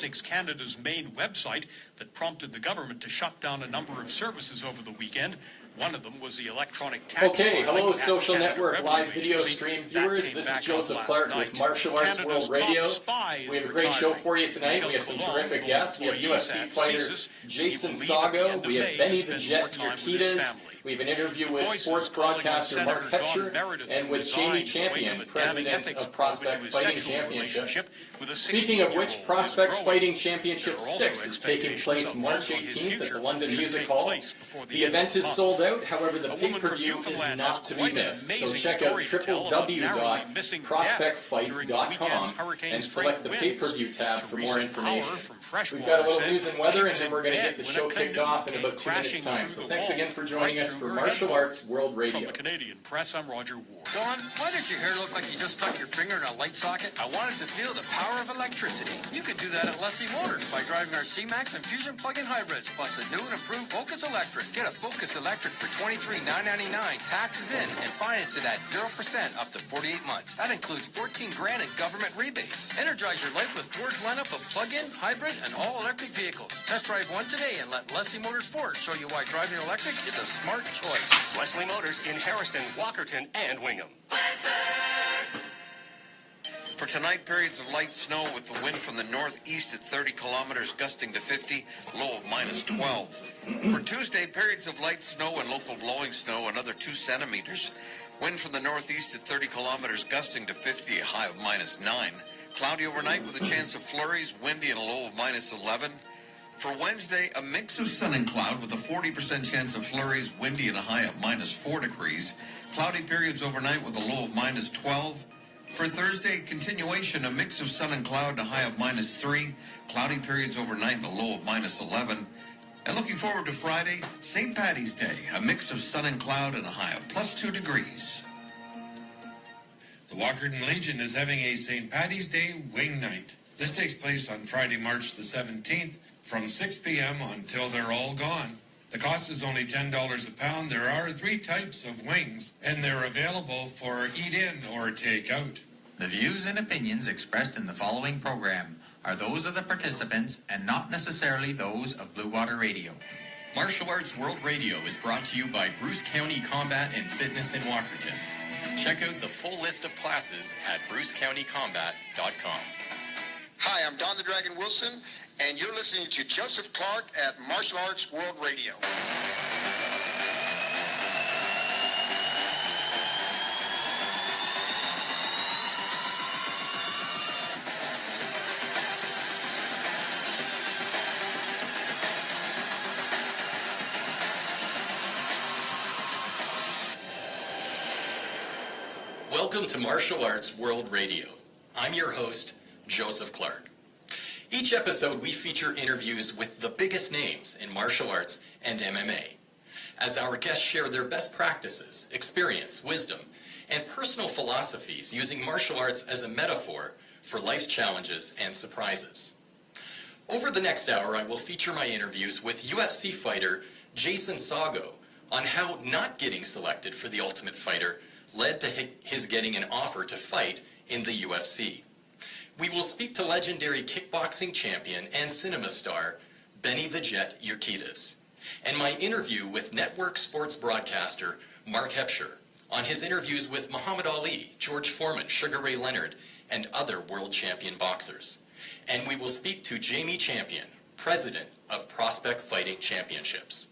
Athletics Canada's main website that prompted the government to shut down a number of services over the weekend. One of them was the electronic tax. Okay, hello Social Network live video stream viewers. This is Joseph Clark with Martial Arts World Radio. We have a great show for you tonight. We have some terrific guests. We have UFC fighter Jason Saggo. We have Benny the Jet URQUIDEZ. We have an interview with sports broadcaster Mark HEBSCHER and with Jamie Champion, president of Prospect Fighting Championships. Speaking of which, Prospect Fighting Championship 6 is taking place March 18th at the London Music Hall. The event is sold out, however the pay-per-view is not to be missed, so check out www.prospectfights.com and select the pay-per-view tab for more information. We've got a little news and weather, and then we're going to get the show kicked off in about 2 minutes' time. So thanks again for joining us for Martial Arts World Radio. From the Canadian Press, I'm Roger Ward. Dawn, why does your hair look like you just stuck your finger in a light socket? I wanted to feel the power of electricity. You could do that at Leslie Motors by driving our C-Max and Fusion plug-in hybrids, plus the new and improved Focus Electric. Get a Focus Electric for $23,999, taxes in, and finance it at 0% up to 48 months. That includes $14 grand in government rebates. Energize your life with Ford's lineup of plug-in, hybrid, and all-electric vehicles. Test drive one today and let Leslie Motors Ford show you why driving electric is a smart choice. Leslie Motors in Harrison, Walkerton, and Wingham. For tonight, periods of light snow with the wind from the northeast at 30 kilometers gusting to 50, low of -12. For Tuesday, periods of light snow and local blowing snow, another 2 centimeters. Wind from the northeast at 30 kilometers gusting to 50, a high of -9. Cloudy overnight with a chance of flurries, windy and a low of -11. For Wednesday, a mix of sun and cloud with a 40% chance of flurries, windy and a high of -4 degrees. Cloudy periods overnight with a low of -12. For Thursday, continuation, a mix of sun and cloud and a high of -3. Cloudy periods overnight and a low of -11. And looking forward to Friday, St. Paddy's Day, a mix of sun and cloud and a high of +2 degrees. The Walkerton Legion is having a St. Paddy's Day wing night. This takes place on Friday, March the 17th from 6 p.m. until they're all gone. The cost is only $10 a pound. There are 3 types of wings, and they're available for eat-in or take-out. The views and opinions expressed in the following program are those of the participants and not necessarily those of Blue Water Radio. Martial Arts World Radio is brought to you by Bruce County Combat and Fitness in Walkerton. Check out the full list of classes at brucecountycombat.com. Hi, I'm Don the Dragon Wilson, and you're listening to Joseph Clark at Martial Arts World Radio. Welcome to Martial Arts World Radio. I'm your host, Joseph Clark. Each episode we feature interviews with the biggest names in martial arts and MMA, as our guests share their best practices, experience, wisdom, and personal philosophies using martial arts as a metaphor for life's challenges and surprises. Over the next hour, I will feature my interviews with UFC fighter Jason Saggo on how not getting selected for the Ultimate Fighter led to his getting an offer to fight in the UFC. We will speak to legendary kickboxing champion and cinema star Benny the Jet URQUIDEZ, and my interview with network sports broadcaster Mark HEBSCHER on his interviews with Muhammed Ali, George Foreman, Sugar Ray Leonard, and other world champion boxers. And we will speak to Jamie Champion, president of Prospect Fighting Championships.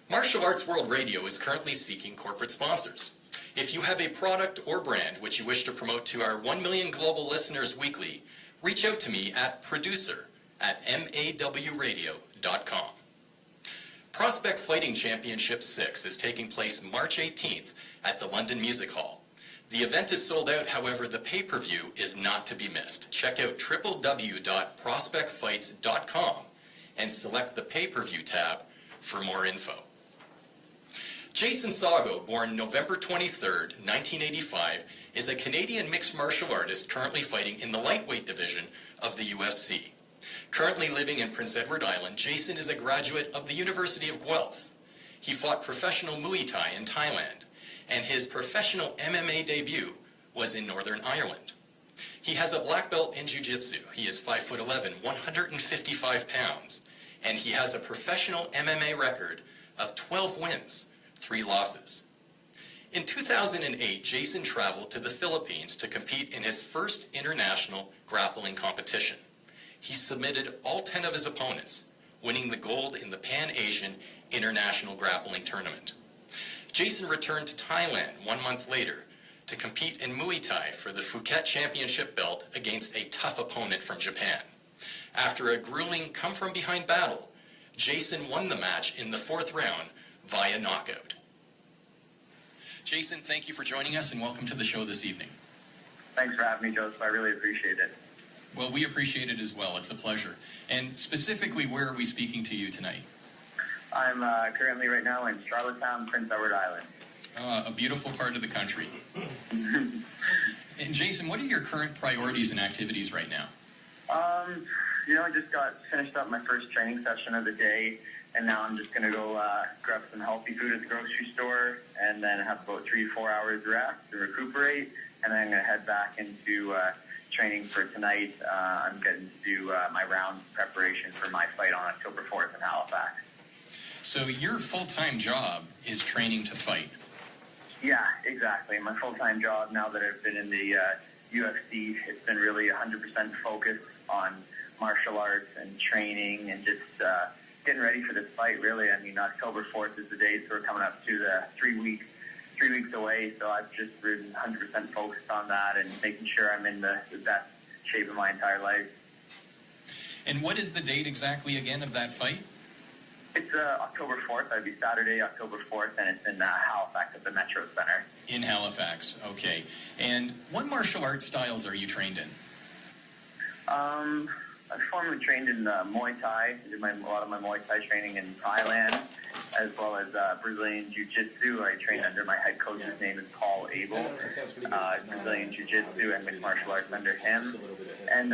Martial Arts World Radio is currently seeking corporate sponsors. If you have a product or brand which you wish to promote to our 1 million global listeners weekly, reach out to me at producer@mawradio.com. Prospect Fighting Championship 6 is taking place March 18th at the London Music Hall. The event is sold out, however, the pay-per-view is not to be missed. Check out www.prospectfights.com and select the pay-per-view tab for more info. Jason Saggo, born November 23rd, 1985, is a Canadian mixed martial artist currently fighting in the lightweight division of the UFC. Currently living in Prince Edward Island, Jason is a graduate of the University of Guelph. He fought professional Muay Thai in Thailand, and his professional MMA debut was in Northern Ireland. He has a black belt in jiu-jitsu. He is 5'11", 155 pounds, and he has a professional MMA record of 12 wins, 3 losses. In 2008, Jason traveled to the Philippines to compete in his first international grappling competition. He submitted all 10 of his opponents, winning the gold in the Pan-Asian International Grappling Tournament. Jason returned to Thailand 1 month later to compete in Muay Thai for the Phuket Championship belt against a tough opponent from Japan. After a grueling come-from-behind battle, Jason won the match in the 4th round via knockout. Jason, thank you for joining us and welcome to the show this evening. Thanks for having me, Joseph. I really appreciate it. Well, we appreciate it as well. It's a pleasure. And specifically, where are we speaking to you tonight? I'm currently right now in Charlottetown, Prince Edward Island. A beautiful part of the country. And Jason, what are your current priorities and activities right now? I just got finished up my first training session of the day, and now I'm just going to go grab some healthy food at the grocery store, and then have about 3 to 4 hours rest to recuperate, and then I'm going to head back into training for tonight. I'm getting to do my round preparation for my fight on October 4th in Halifax. So your full-time job is training to fight? Yeah, exactly. My full-time job, now that I've been in the UFC, it's been really 100% focused on martial arts and training and just getting ready for this fight, really. I mean, October 4th is the date, so we're coming up to the 3 weeks away, so I've just been 100% focused on that and making sure I'm in the best shape of my entire life. And what is the date exactly again of that fight? It's October 4th. That'd be Saturday, October 4th, and it's in Halifax at the Metro Center. In Halifax, okay. And what martial arts styles are you trained in? I formerly trained in Muay Thai. I did a lot of my Muay Thai training in Thailand, as well as Brazilian Jiu-Jitsu. I trained under my head coach. His name is Paul Abel. Brazilian Jiu-Jitsu and mixed martial arts under him. And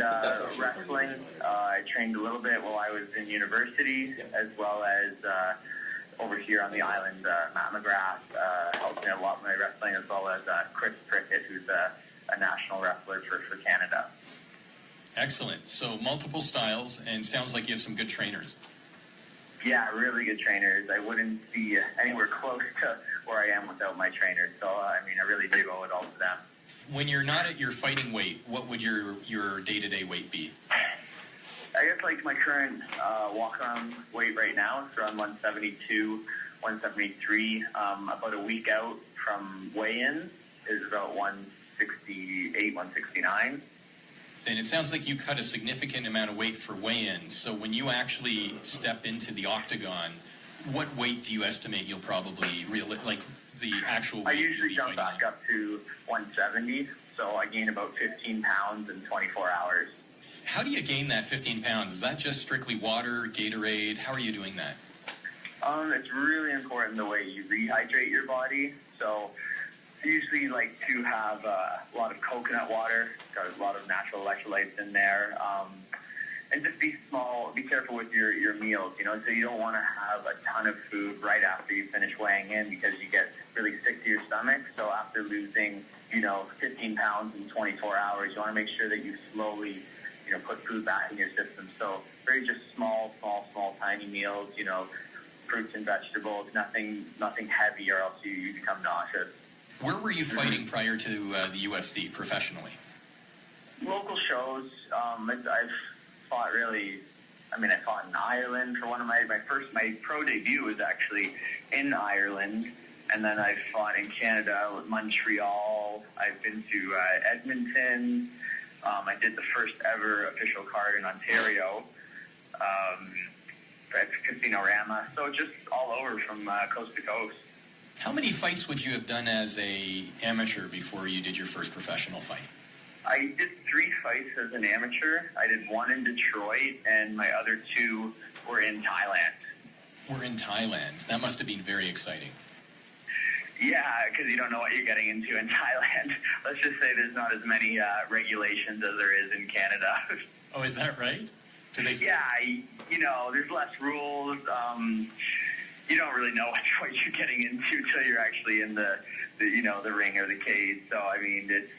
wrestling, I trained a little bit while I was in university, as well as over here on the island, Matt McGrath helped me a lot with my wrestling, as well as Chris Prickett, who's a national wrestler for Canada. Excellent. So multiple styles, and sounds like you have some good trainers. Yeah, really good trainers. I wouldn't be anywhere close to where I am without my trainers. So, I really do owe it all to them. When you're not at your fighting weight, what would your day-to-day weight be? I guess like my current walk-around weight right now is around 172, 173. About a week out from weigh-in is about 168, 169. Then it sounds like you cut a significant amount of weight for weigh-in. So when you actually step into the octagon, what weight do you estimate you'll probably the actual weight? I usually jump back up to 170, so I gain about 15 pounds in 24 hours. How do you gain that 15 pounds? Is that just strictly water, Gatorade? How are you doing that? It's really important the way you rehydrate your body. So I usually like to have a lot of coconut water. It's got a lot of natural electrolytes in there. And just be careful with your meals, so you don't want to have a ton of food right after you finish weighing in because you get really sick to your stomach. So after losing, 15 pounds in 24 hours, you want to make sure that you slowly, put food back in your system. So very just small, tiny meals, fruits and vegetables, nothing heavy or else you become nauseous. Where were you fighting prior to the UFC professionally? Local shows. I've fought I fought in Ireland for one of my pro debut was actually in Ireland, and then I fought in Canada with Montreal. I've been to Edmonton. I did the first ever official card in Ontario at Casino-Rama. So just all over from coast to coast. How many fights would you have done as a amateur before you did your first professional fight? I did 3 fights as an amateur. I did 1 in Detroit, and my other 2 were in Thailand. Were in Thailand. That must have been very exciting. Yeah, because you don't know what you're getting into in Thailand. Let's just say there's not as many regulations as there is in Canada. Oh, is that right? Yeah, there's less rules. you don't really know what you're getting into till you're actually in the ring or the cage. So I mean, it's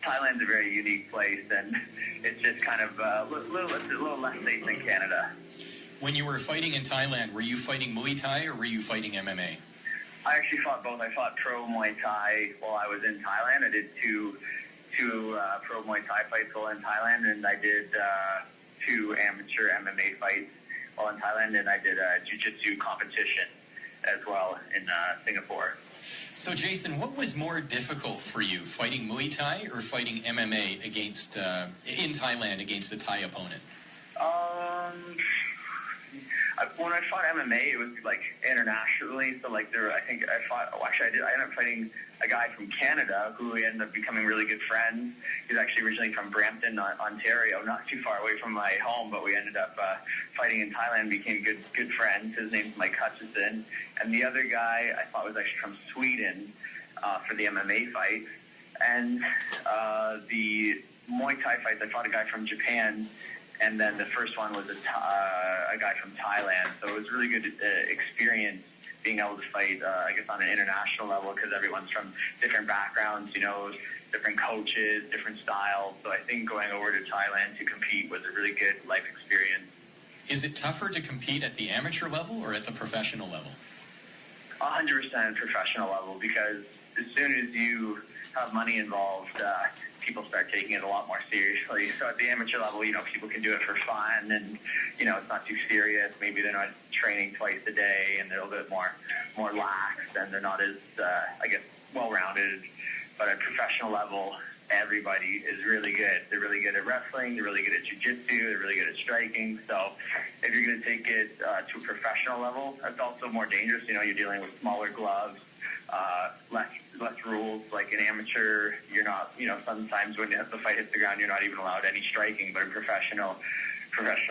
Thailand's a very unique place, and it's just kind of a little less safe than Canada. When you were fighting in Thailand, were you fighting Muay Thai or were you fighting MMA? I actually fought both. I fought pro Muay Thai while I was in Thailand. I did two pro Muay Thai fights while in Thailand, and I did 2 amateur MMA fights while in Thailand, and I did a jiu-jitsu competition as well in Singapore. So, Jason, what was more difficult for you, fighting Muay Thai or fighting MMA in Thailand against a Thai opponent? When I fought MMA, it was like internationally. So like I ended up fighting a guy from Canada who we ended up becoming really good friends. He's actually originally from Brampton, Ontario, not too far away from my home, but we ended up fighting in Thailand, became good friends. His name's Mike Hutchison. And the other guy I thought was actually from Sweden for the MMA fight. And the Muay Thai fights, I fought a guy from Japan. And then the first one was a guy from Thailand. So it was really good experience being able to fight, I guess, on an international level because everyone's from different backgrounds, different coaches, different styles. So I think going over to Thailand to compete was a really good life experience. Is it tougher to compete at the amateur level or at the professional level? 100% professional level, because as soon as you have money involved, people start taking it a lot more seriously. So at the amateur level, people can do it for fun, and it's not too serious. Maybe they're not training twice a day, and they're a little bit more lax, and they're not as well-rounded. But at professional level, everybody is really good. They're really good at wrestling. They're really good at jiu-jitsu. They're really good at striking. So if you're going to take it to a professional level, that's also more dangerous. You're dealing with smaller gloves, less rules. Like in amateur, you're not, sometimes when the fight hits the ground, you're not even allowed any striking. But in professional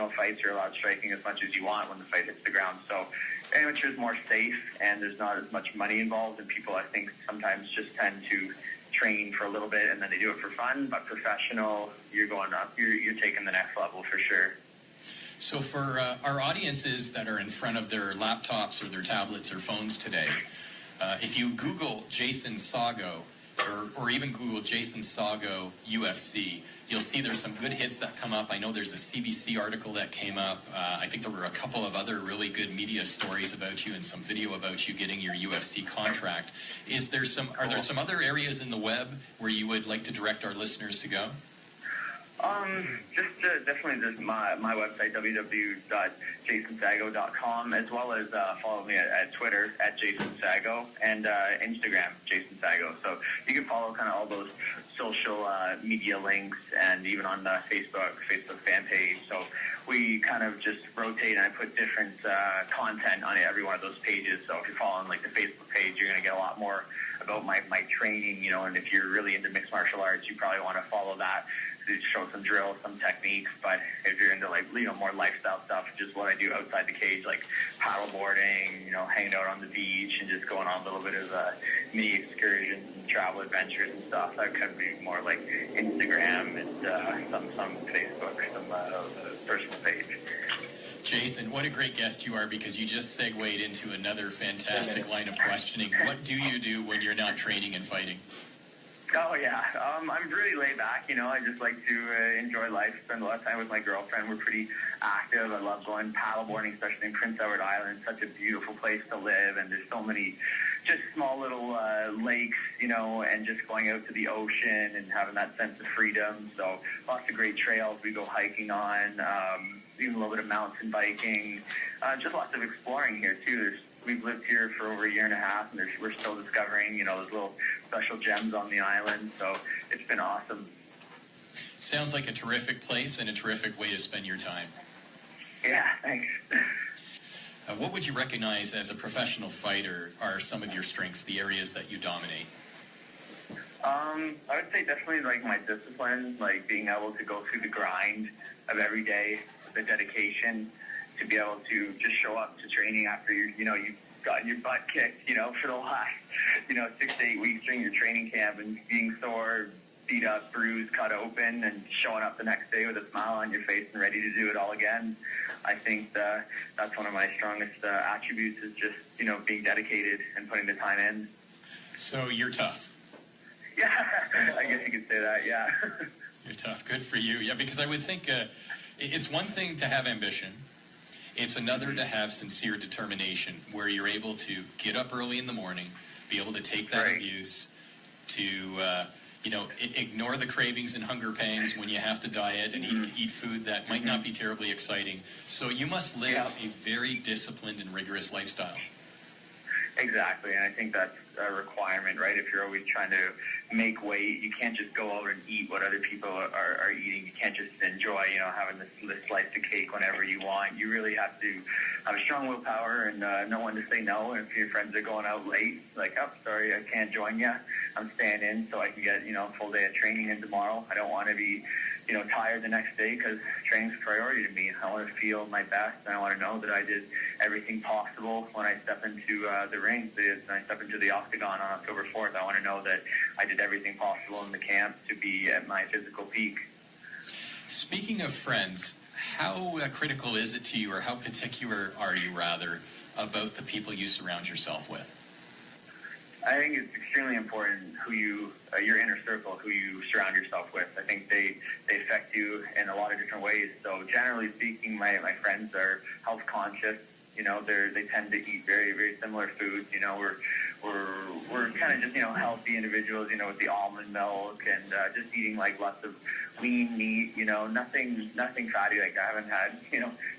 fights, you're allowed striking as much as you want when the fight hits the ground. So amateur is more safe, and there's not as much money involved, and people, I think, sometimes just tend to train for a little bit and then they do it for fun. But professional, you're going up, you're taking the next level for sure. So for our audiences that are in front of their laptops or their tablets or phones today, if you Google Jason Saggo or even Google Jason Saggo UFC, you'll see there's some good hits that come up. I know there's a CBC article that came up. I think there were a couple of other really good media stories about you and some video about you getting your UFC contract. Are there some other areas in the web where you would like to direct our listeners to go? Definitely just my website, www.jasonsaggo.com, as well as follow me at Twitter at Jason Saggo and Instagram Jason Saggo. So you can follow kind of all those social media links, and even on the Facebook fan page. So we kind of just rotate, and I put different content on every one of those pages. So if you're following like the Facebook page, you're going to get a lot more about my training, and if you're really into mixed martial arts, you probably want to follow that to show some drills, some techniques. But if you're into more lifestyle stuff, just what I do outside the cage, like paddleboarding, hanging out on the beach and just going on a little bit of mini excursions and travel adventures and stuff, that could be more like Instagram and some Facebook, some personal page. Jason, what a great guest you are, because you just segued into another fantastic line of questioning. What do you do when you're not training and fighting? Oh, yeah. I'm really laid back, I just like to enjoy life, spend a lot of time with my girlfriend. We're pretty active. I love going paddleboarding, especially in Prince Edward Island. It's such a beautiful place to live, and there's so many just small little lakes, and just going out to the ocean and having that sense of freedom. So lots of great trails we go hiking on, even a little bit of mountain biking, just lots of exploring here, too. We've lived here for over a year and a half, and we're still discovering, those little special gems on the island. So it's been awesome. Sounds like a terrific place and a terrific way to spend your time. Yeah, thanks. What would you recognize as a professional fighter are some of your strengths, the areas that you dominate? I would say definitely like my discipline, like being able to go through the grind of every day, the dedication, to be able to just show up to training after you've gotten your butt kicked, for the last, 6 to 8 weeks during your training camp, and being sore, beat up, bruised, cut open, and showing up the next day with a smile on your face and ready to do it all again. I think that's one of my strongest attributes is just, being dedicated and putting the time in. So you're tough. Yeah, I guess you could say that, yeah. You're tough. Good for you. Yeah, because I would think it's one thing to have ambition. It's another to have sincere determination where you're able to get up early in the morning, be able to take that abuse, to ignore the cravings and hunger pangs when you have to diet and eat food that might not be terribly exciting. So you must live a very disciplined and rigorous lifestyle. Exactly, and I think that's a requirement, right? If you're always trying to make weight, you can't just go out and eat what other people are eating. You can't just enjoy, having this slice of cake whenever you want. You really have to have a strong willpower and know when to say no. And if your friends are going out late, like, oh, sorry, I can't join you. I'm staying in so I can get, a full day of training in tomorrow. I don't want to be, tired the next day because training's a priority to me. I want to feel my best, and I want to know that I did everything possible when I step into the ring, when I step into the octagon on October 4th. I want to know that I did everything possible in the camp to be at my physical peak. Speaking of friends, how critical is it to you, or how particular are you, rather, about the people you surround yourself with? I think it's extremely important who your inner circle, who you surround yourself with. I think they affect you in a lot of different ways. So generally speaking, my friends are health conscious. They tend to eat very, very similar foods. We're kind of just, healthy individuals, with the almond milk and just eating like lots of lean meat, nothing fatty. Like I haven't had,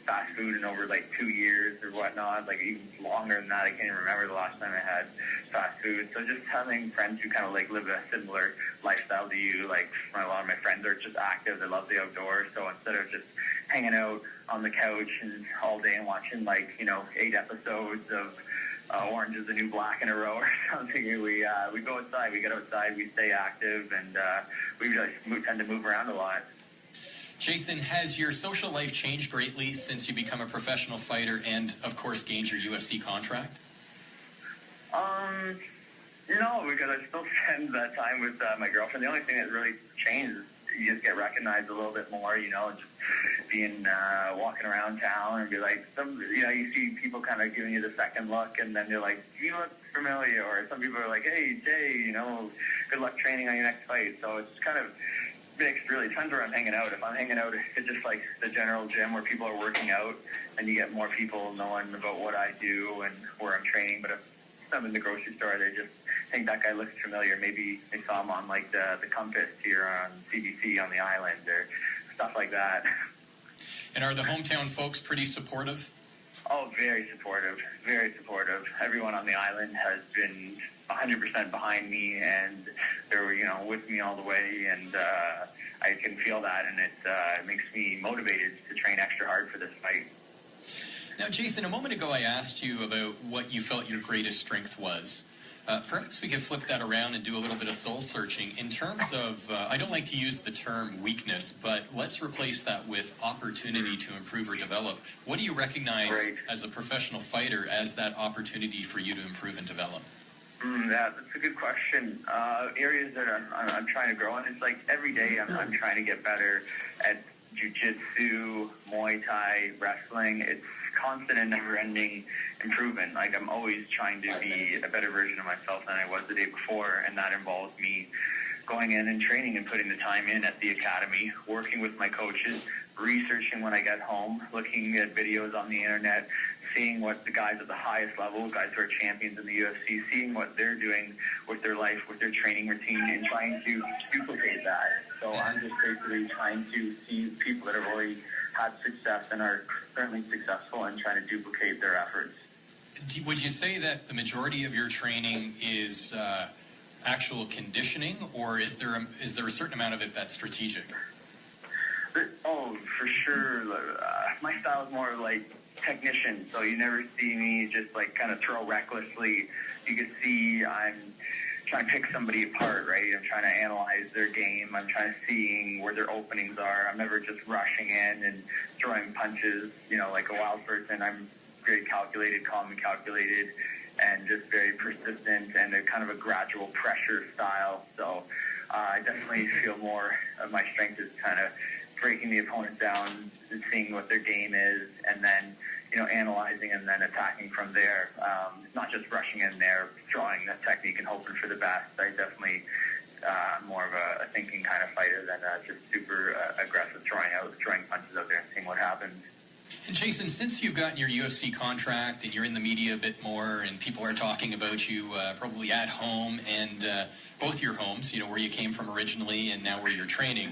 fast food in over like 2 years or whatnot, like even longer than that. I can't even remember the last time I had fast food. So just having friends who kind of like live a similar lifestyle to you, like a lot of my friends are just active. They love the outdoors. So instead of just hanging out on the couch and all day and watching 8 episodes of Orange is the New Black in a row or something, we go outside, we get outside, we stay active, and we tend to move around a lot. Jason, has your social life changed greatly since you become a professional fighter and, of course, gained your UFC contract? No, because I still spend that time with my girlfriend. The only thing that really changed is you just get recognized a little bit more, just being walking around town and be like, you see people kind of giving you the second look, and then they're like, you look familiar, or some people are like, hey, Jay, good luck training on your next fight. So it's kind of mixed, really. Depends where I'm hanging out. If I'm hanging out at just like the general gym where people are working out, and you get more people knowing about what I do and where I'm training. But if I'm in the grocery store, they just think that guy looks familiar. Maybe they saw him on like the Compass here on CBC on the island or stuff like that. And are the hometown folks pretty supportive? Oh, very supportive, very supportive. Everyone on the island has been 100% behind me, and they're, with me all the way, and I can feel that, and it makes me motivated to train extra hard for this fight. Now, Jason, a moment ago I asked you about what you felt your greatest strength was. Perhaps we could flip that around and do a little bit of soul searching. In terms of, I don't like to use the term weakness, but let's replace that with opportunity to improve or develop. What do you recognize as a professional fighter as that opportunity for you to improve and develop? That's a good question. Areas that I'm trying to grow in, it's like every day I'm trying to get better at jiu-jitsu, Muay Thai, wrestling. It's constant and never-ending improvement. Like I'm always trying to be a better version of myself than I was the day before, and that involves me going in and training and putting the time in at the academy, working with my coaches, researching when I get home, looking at videos on the internet, seeing what the guys at the highest level, guys who are champions in the UFC, seeing what they're doing with their life, with their training routine, and trying to duplicate that. So I'm just basically trying to see people that have already had success and are currently successful and trying to duplicate their efforts. Would you say that the majority of your training is actual conditioning, or is there a certain amount of it that's strategic? Oh, for sure. My style is more like technician, so you never see me just like kind of throw recklessly. You can see I'm trying to pick somebody apart, right? I'm trying to analyze their game. I'm trying to see where their openings are. I'm never just rushing in and throwing punches, like a wild person. I'm very calculated, calm and calculated, and just very persistent and a kind of a gradual pressure style. So I definitely feel more of my strength is kind of breaking the opponent down, seeing what their game is, and then, analyzing and then attacking from there. Not just rushing in there, drawing the technique and hoping for the best. I definitely more of a thinking kind of fighter than just super aggressive, throwing punches out there and seeing what happens. And Jason, since you've gotten your UFC contract and you're in the media a bit more and people are talking about you probably at home and both your homes, where you came from originally and now where you're training,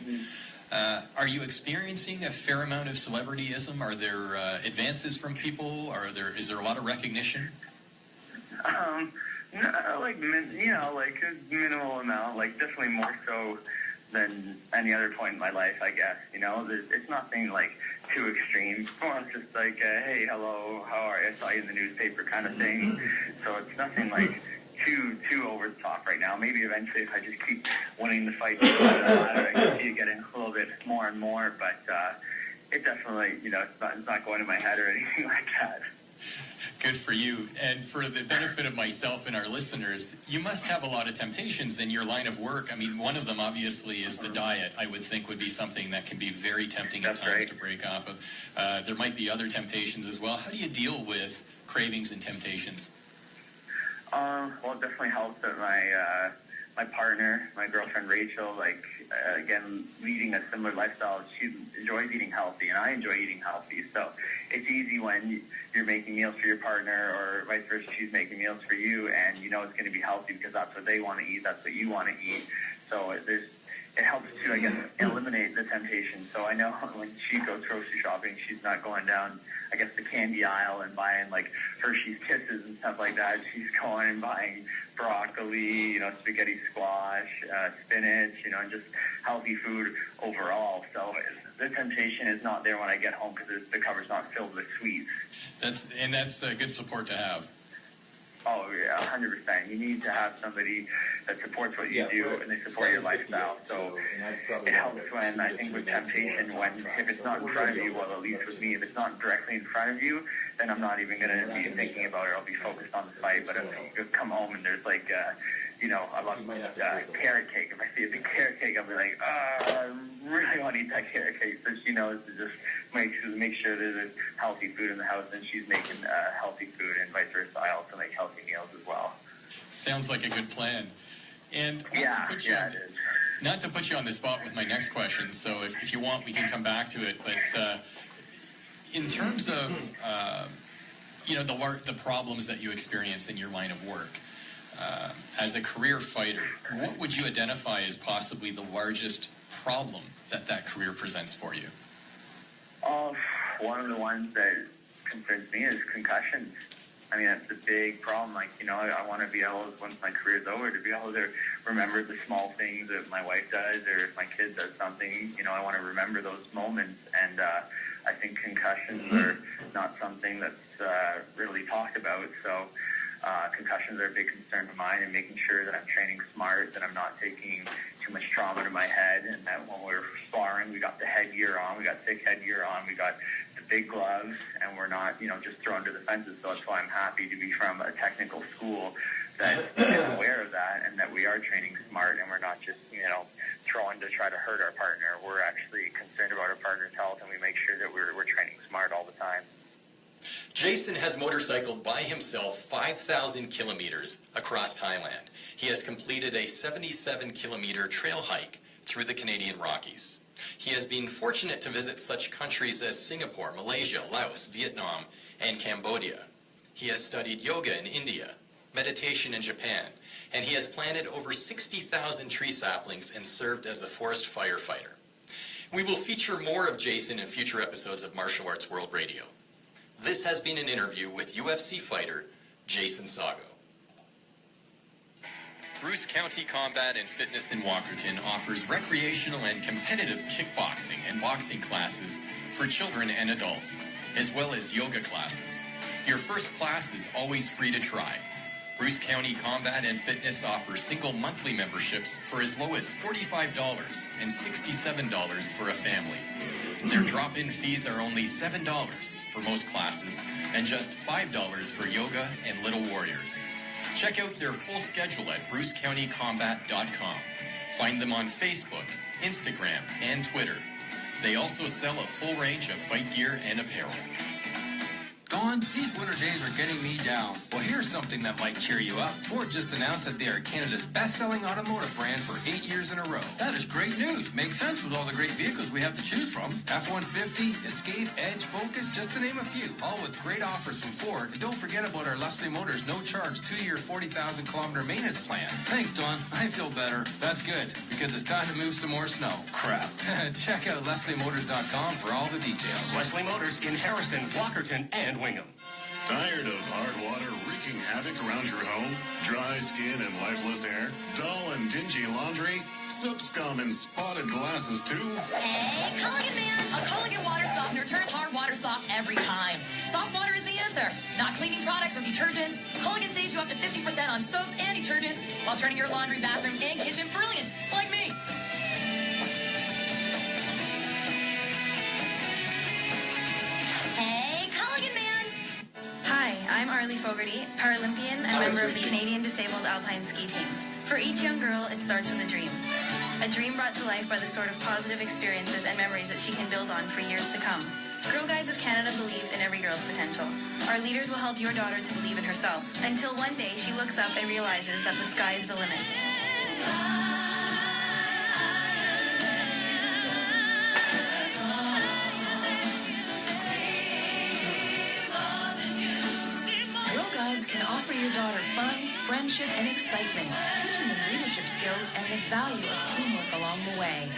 are you experiencing a fair amount of celebrityism? Are there advances from people? Is there a lot of recognition? No, like minimal amount, like definitely more so than any other point in my life, I guess. It's nothing like too extreme. Well, it's just like, hey, hello, how are you? I saw you in the newspaper kind of thing. So it's nothing like too over the top right now. Maybe eventually if I just keep winning the fight, I can see it getting a little bit more and more, but it definitely, it's not going in my head or anything like that. Good for you. And for the benefit of myself and our listeners, you must have a lot of temptations in your line of work. I mean, one of them obviously is the diet. I would think would be something that can be very tempting at times to break off of. There might be other temptations as well. How do you deal with cravings and temptations? Well, it definitely helps that my partner, my girlfriend Rachel, again, leading a similar lifestyle. She enjoys eating healthy, and I enjoy eating healthy. So it's easy when you're making meals for your partner, or vice versa, she's making meals for you, and it's going to be healthy because that's what they want to eat, that's what you want to eat. So it helps to, I guess, eliminate the temptation. So I know when she goes grocery shopping, she's not going down, I guess, the candy aisle and buying Hershey's Kisses and stuff like that. She's going and buying broccoli, spaghetti squash, spinach, and just healthy food overall. So the temptation is not there when I get home because the cupboard's not filled with sweets. That's a good support to have. Oh, yeah, 100%. You need to have somebody that supports what you do and they support your lifestyle. So it helps when, I think, with temptation, if it's not in front of you, well, at least with me, if it's not directly in front of you, then I'm not even going to be thinking about it. I'll be focused on the fight. But if you come home and there's I love carrot cake. If I see a big carrot cake, I'll be like, I really want to eat that carrot cake. So she knows to just make sure there's healthy food in the house, and she's making healthy food, and vice versa. I also make healthy meals as well. Sounds like a good plan. And not to put you on the spot with my next question, so if you want, we can come back to it. But in terms of the problems that you experience in your line of work, as a career fighter, what would you identify as possibly the largest problem that career presents for you? One of the ones that concerns me is concussions. I mean, that's a big problem. I want to be able, once my career's over, to be able to remember the small things that my wife does, or if my kid does something, I want to remember those moments. And I think concussions are not something that's really talked about. So concussions are a big concern of mine, and making sure that I'm training smart, that I'm not taking too much trauma to my head, and that when we're sparring, we got the headgear on, we got thick headgear on, we got the big gloves, and we're not, just thrown to the fences. So that's why I'm happy to be from a technical school that is aware of that, and that we are training smart, and we're not just, throwing to try to hurt our partner. We're actually concerned about our partner's health, and we make sure that we're training smart all the time. Jason has motorcycled by himself 5,000 kilometers across Thailand. He has completed a 77-kilometer trail hike through the Canadian Rockies. He has been fortunate to visit such countries as Singapore, Malaysia, Laos, Vietnam, and Cambodia. He has studied yoga in India, meditation in Japan, and he has planted over 60,000 tree saplings and served as a forest firefighter. We will feature more of Jason in future episodes of Martial Arts World Radio. This has been an interview with UFC fighter Jason Saggo. Bruce County Combat and Fitness in Walkerton offers recreational and competitive kickboxing and boxing classes for children and adults, as well as yoga classes. Your first class is always free to try. Bruce County Combat and Fitness offers single monthly memberships for as low as $45 and $67 for a family. Their drop-in fees are only $7 for most classes and just $5 for yoga and Little Warriors. Check out their full schedule at brucecountycombat.com. Find them on Facebook, Instagram, and Twitter. They also sell a full range of fight gear and apparel. Don, these winter days are getting me down. Well, here's something that might cheer you up. Ford just announced that they are Canada's best-selling automotive brand for 8 years in a row. That is great news. Makes sense with all the great vehicles we have to choose from. F-150, Escape, Edge, Focus, just to name a few. All with great offers from Ford. And don't forget about our Leslie Motors no-charge 2-year 40,000-kilometer maintenance plan. Thanks, Don. I feel better. That's good, because it's time to move some more snow. Crap. Check out LeslieMotors.com for all the details. Leslie Motors in Harrison, Walkerton, and Wingham. Tired of hard water wreaking havoc around your home? Dry skin and lifeless hair? Dull and dingy laundry? Soap scum and spotted glasses too? Hey, Culligan man! A Culligan water softener turns hard water soft every time. Soft water is the answer. Not cleaning products or detergents. Culligan saves you up to 50% on soaps and detergents while turning your laundry, bathroom, and kitchen brilliant, like me. Hi, I'm Arlie Fogarty, Paralympian and member of the Canadian Disabled Alpine Ski Team. For each young girl, it starts with a dream. A dream brought to life by the sort of positive experiences and memories that she can build on for years to come. Girl Guides of Canada believes in every girl's potential. Our leaders will help your daughter to believe in herself, until one day she looks up and realizes that the sky is the limit. Can offer your daughter fun, friendship, and excitement, teaching them leadership skills and the value of teamwork along the way,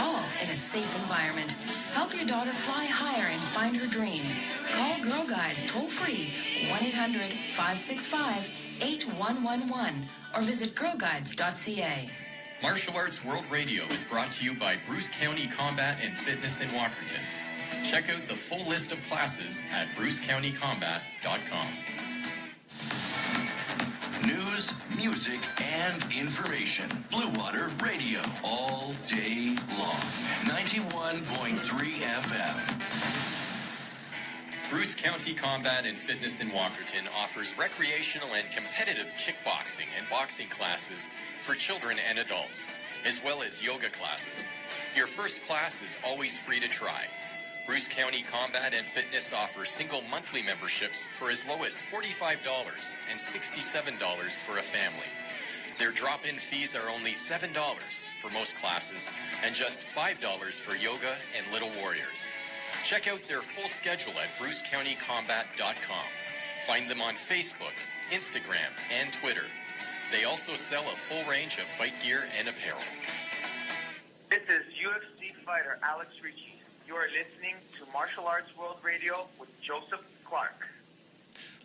all in a safe environment. Help your daughter fly higher and find her dreams. Call Girl Guides toll-free 1-800-565-8111 or visit girlguides.ca. Martial Arts World Radio is brought to you by Bruce County Combat and Fitness in Walkerton. Check out the full list of classes at brucecountycombat.com. News, music, and information. Blue Water Radio, all day long. 91.3 FM. Bruce County Combat and Fitness in Walkerton offers recreational and competitive kickboxing and boxing classes for children and adults, as well as yoga classes. Your first class is always free to try. Bruce County Combat and Fitness offers single monthly memberships for as low as $45 and $67 for a family. Their drop-in fees are only $7 for most classes and just $5 for yoga and Little Warriors. Check out their full schedule at brucecountycombat.com. Find them on Facebook, Instagram, and Twitter. They also sell a full range of fight gear and apparel. This is UFC fighter Alex Ritchie. You are listening to Martial Arts World Radio with Joseph Clark.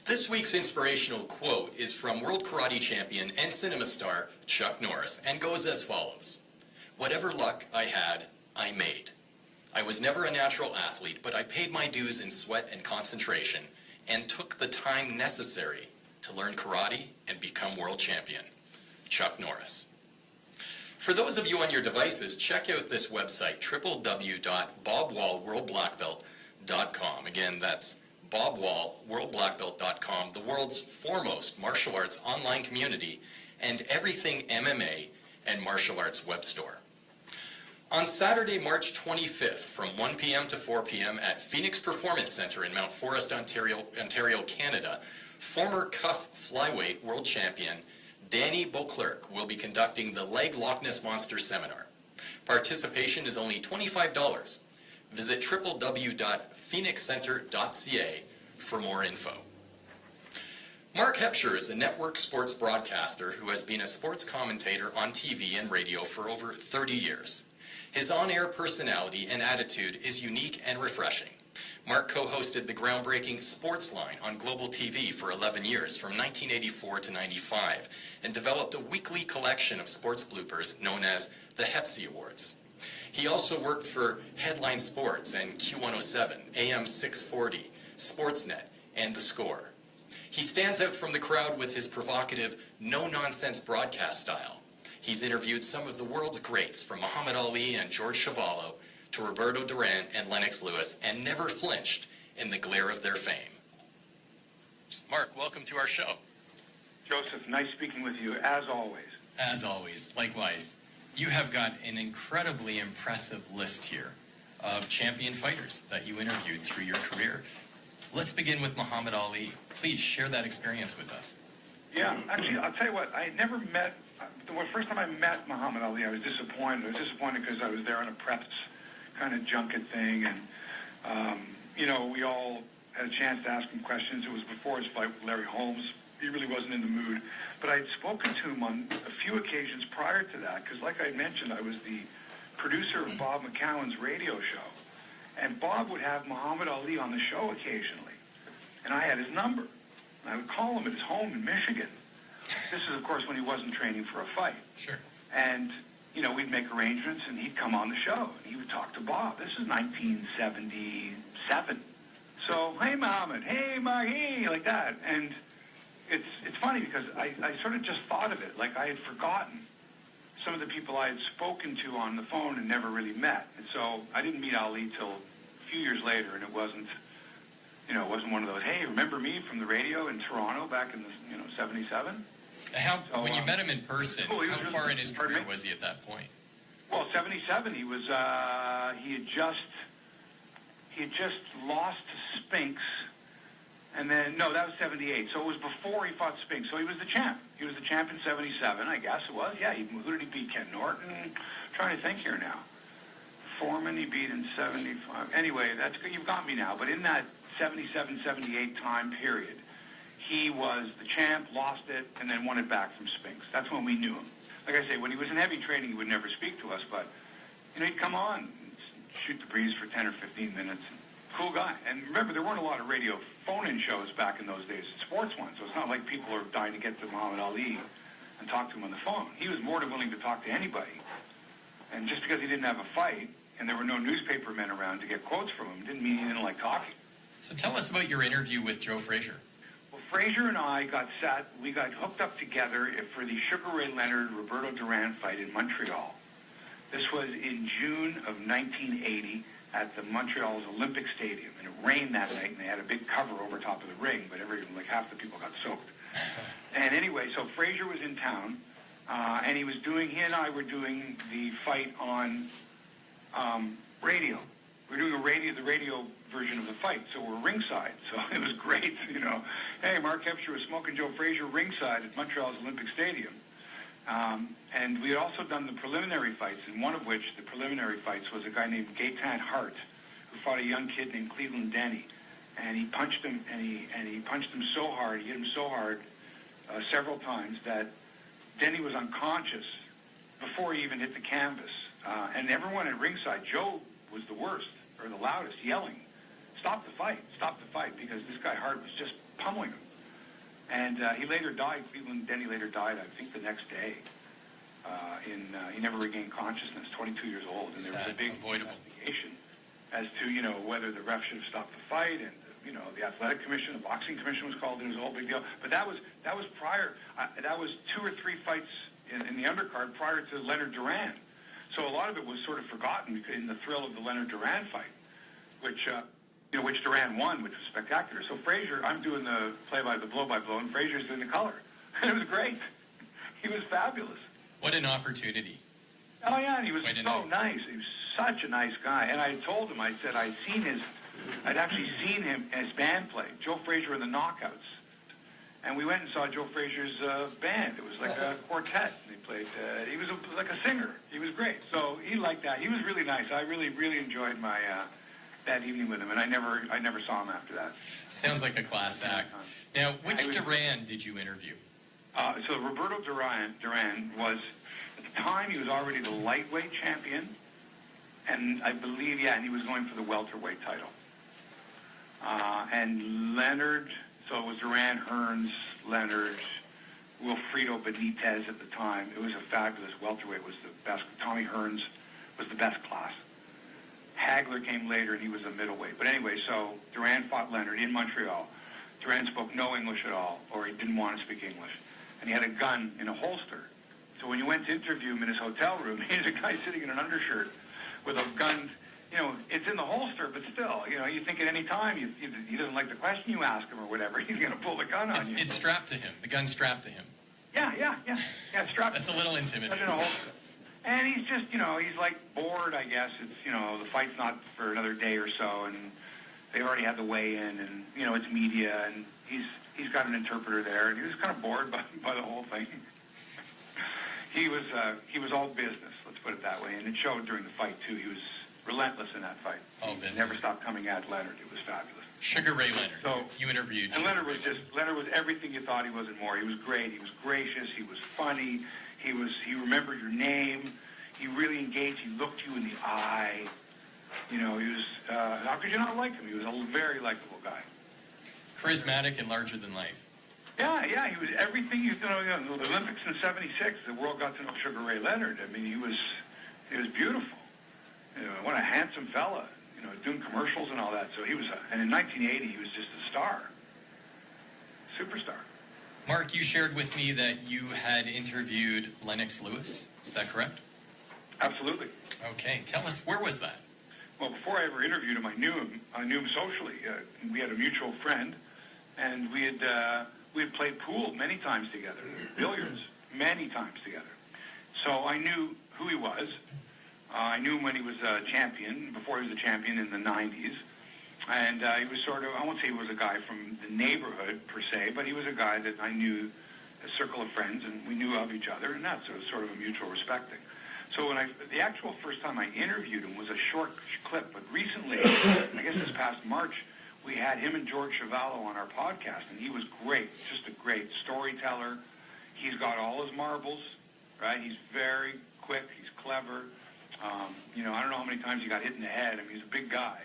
This week's inspirational quote is from world karate champion and cinema star Chuck Norris and goes as follows. "Whatever luck I had, I made. I was never a natural athlete, but I paid my dues in sweat and concentration and took the time necessary to learn karate and become world champion." Chuck Norris. For those of you on your devices, check out this website, www.bobwallworldblackbelt.com. Again, that's bobwallworldblackbelt.com, the world's foremost martial arts online community and everything MMA and martial arts web store. On Saturday, March 25th, from 1 p.m. to 4 p.m. at Phoenix Performance Center in Mount Forest, Ontario, Canada, former Cuff Flyweight World Champion Danny Beauclerc will be conducting the Leg Loch Ness Monster Seminar. Participation is only $25. Visit www.phoenixcenter.ca for more info. Mark Hebscher is a network sports broadcaster who has been a sports commentator on TV and radio for over 30 years. His on-air personality and attitude is unique and refreshing. Mark co-hosted the groundbreaking Sportsline on Global TV for 11 years, from 1984 to 95, and developed a weekly collection of sports bloopers known as the Hepsi Awards. He also worked for Headline Sports and Q107, AM 640, Sportsnet, and The Score. He stands out from the crowd with his provocative, no-nonsense broadcast style. He's interviewed some of the world's greats, from Muhammed Ali and George Chuvalo to Roberto Duran and Lennox Lewis, and never flinched in the glare of their fame. Mark, welcome to our show. Joseph, nice speaking with you, as always. As always, likewise. You have got an incredibly impressive list here of champion fighters that you interviewed through your career. Let's begin with Muhammad Ali. Please share that experience with us. Yeah, actually, I'll tell you what, I had never met, the first time I met Muhammad Ali, I was disappointed. I was disappointed because I was there on a press kind of junket thing, and, you know, we all had a chance to ask him questions. It was before his fight with Larry Holmes. He really wasn't in the mood. But I had spoken to him on a few occasions prior to that, because like I mentioned, I was the producer of Bob McCowan's radio show. And Bob would have Muhammad Ali on the show occasionally. And I had his number. And I would call him at his home in Michigan. This is, of course, when he wasn't training for a fight. Sure. And, you know, we'd make arrangements, and he'd come on the show. And he would talk to Bob. This is 1977. So, hey, Muhammad. Hey, Mark. Hey, like that. And it's funny because I sort of just thought of it. Like I had forgotten some of the people I had spoken to on the phone and never really met. And so I didn't meet Ali till a few years later, and it wasn't, you know, it wasn't one of those, hey, remember me from the radio in Toronto back in the, 77? When you met him in person, how far in his career was he at that point? Well, 77, he was, he had just lost to Spinks. And then, no, that was 78. So it was before he fought Spinks. So he was the champ. He was the champ in 77, I guess it was. Yeah, who did he beat? Ken Norton? I'm trying to think here now. Foreman he beat in 75. Anyway, that's good. You've got me now. But in that 77, 78 time period, he was the champ, lost it, and then won it back from Spinks. That's when we knew him. Like I say, when he was in heavy training, he would never speak to us. But, he'd come on, shoot the breeze for 10 or 15 minutes. Cool guy. And remember, there weren't a lot of radio phone-in shows back in those days, sports ones. So it's not like people are dying to get to Muhammad Ali and talk to him on the phone. He was more than willing to talk to anybody. And just because he didn't have a fight and there were no newspaper men around to get quotes from him didn't mean he didn't like talking. So tell us about your interview with Joe Frazier. Well, Frazier and I we got hooked up together for the Sugar Ray Leonard Roberto Duran fight in Montreal. This was in June of 1980. At the Montreal's Olympic Stadium, and it rained that night, and they had a big cover over top of the ring, but half the people got soaked. And anyway, so Frazier was in town, and he and I were doing the fight on radio. We're doing the radio version of the fight, so we're ringside. So it was great, Hey, Mark Hebscher was smoking Joe Frazier ringside at Montreal's Olympic Stadium. And we had also done the preliminary fights, and one of which, the preliminary fights, was a guy named Gaetan Hart, who fought a young kid named Cleveland Denny. And he punched him, and he punched him so hard, he hit him so hard several times that Denny was unconscious before he even hit the canvas. And everyone at ringside, Joe was the worst, or the loudest, yelling, stop the fight, because this guy Hart was just pummeling him. And he later died. Cleveland Denny later died, I think, the next day. He never regained consciousness, 22 years old. And there was a big investigation as to, whether the ref should have stopped the fight. And, the athletic commission, the boxing commission was called in. It was a whole big deal. But that was prior. That was 2 or 3 fights in the undercard prior to Leonard Duran. So a lot of it was sort of forgotten in the thrill of the Leonard Duran fight, which Duran won, which was spectacular. So Frazier, I'm doing the blow-by-blow, and Frazier's doing the color. And it was great. He was fabulous. What an opportunity. Oh, yeah, and he was so nice. He was such a nice guy. And I told him, I said, I'd actually seen him as band play, Joe Frazier and the Knockouts. And we went and saw Joe Frazier's band. It was like a quartet. They played, he was like a singer. He was great. So he liked that. He was really nice. I really, really enjoyed my... that evening with him, and I never saw him after that. Sounds like a class act. Now, which Duran did you interview? So Roberto Duran was, at the time, he was already the lightweight champion, and I believe, and he was going for the welterweight title. And Leonard, so it was Duran, Hearns, Leonard, Wilfredo Benitez at the time. It was a fabulous welterweight. Was the best. Tommy Hearns was the best class. Hagler came later, and he was a middleweight. But anyway, so Duran fought Leonard in Montreal. Duran spoke no English at all, or he didn't want to speak English. And he had a gun in a holster. So when you went to interview him in his hotel room, he had a guy sitting in an undershirt with a gun. It's in the holster, but still, you think at any time he doesn't like the question you ask him or whatever, he's going to pull the gun on you. It's strapped to him. The gun's strapped to him. Yeah, strapped. That's a little intimidating. In a holster. And he's just, he's like bored, I guess. It's, the fight's not for another day or so, and they already had the weigh-in, and, it's media, and he's got an interpreter there, and he was kind of bored by the whole thing. He was all business, let's put it that way, and it showed during the fight, too. He was relentless in that fight. All business. He never stopped coming at Leonard. It was fabulous. Sugar Ray Leonard. So, you interviewed. And Leonard was everything you thought he was and more. He was great. He was gracious. He was funny. He remembered your name. He really engaged. He looked you in the eye. He was, how could you not like him? He was a very likable guy. Charismatic and larger than life. Yeah, he was everything the Olympics in '76, the world got to know Sugar Ray Leonard. I mean, he was beautiful. What a handsome fella. Doing commercials and all that. So he was, and in 1980, he was just a star. Superstar. Mark, you shared with me that you had interviewed Lennox Lewis. Is that correct? Absolutely. Okay. Tell us, where was that? Well, before I ever interviewed him, I knew him socially. We had a mutual friend, and we had played pool many times together, billiards many times together. So I knew who he was. I knew him when he was a champion, before he was a champion in the 90s. And he was sort of, I won't say he was a guy from the neighborhood per se, but he was a guy that I knew, a circle of friends, and we knew of each other, and that's sort of a mutual respecting. So the actual first time I interviewed him was a short clip, but recently, I guess this past March, we had him and George Chavallo on our podcast, and he was great, just a great storyteller. He's got all his marbles, right? He's very quick, he's clever. I don't know how many times he got hit in the head. I mean, he's a big guy.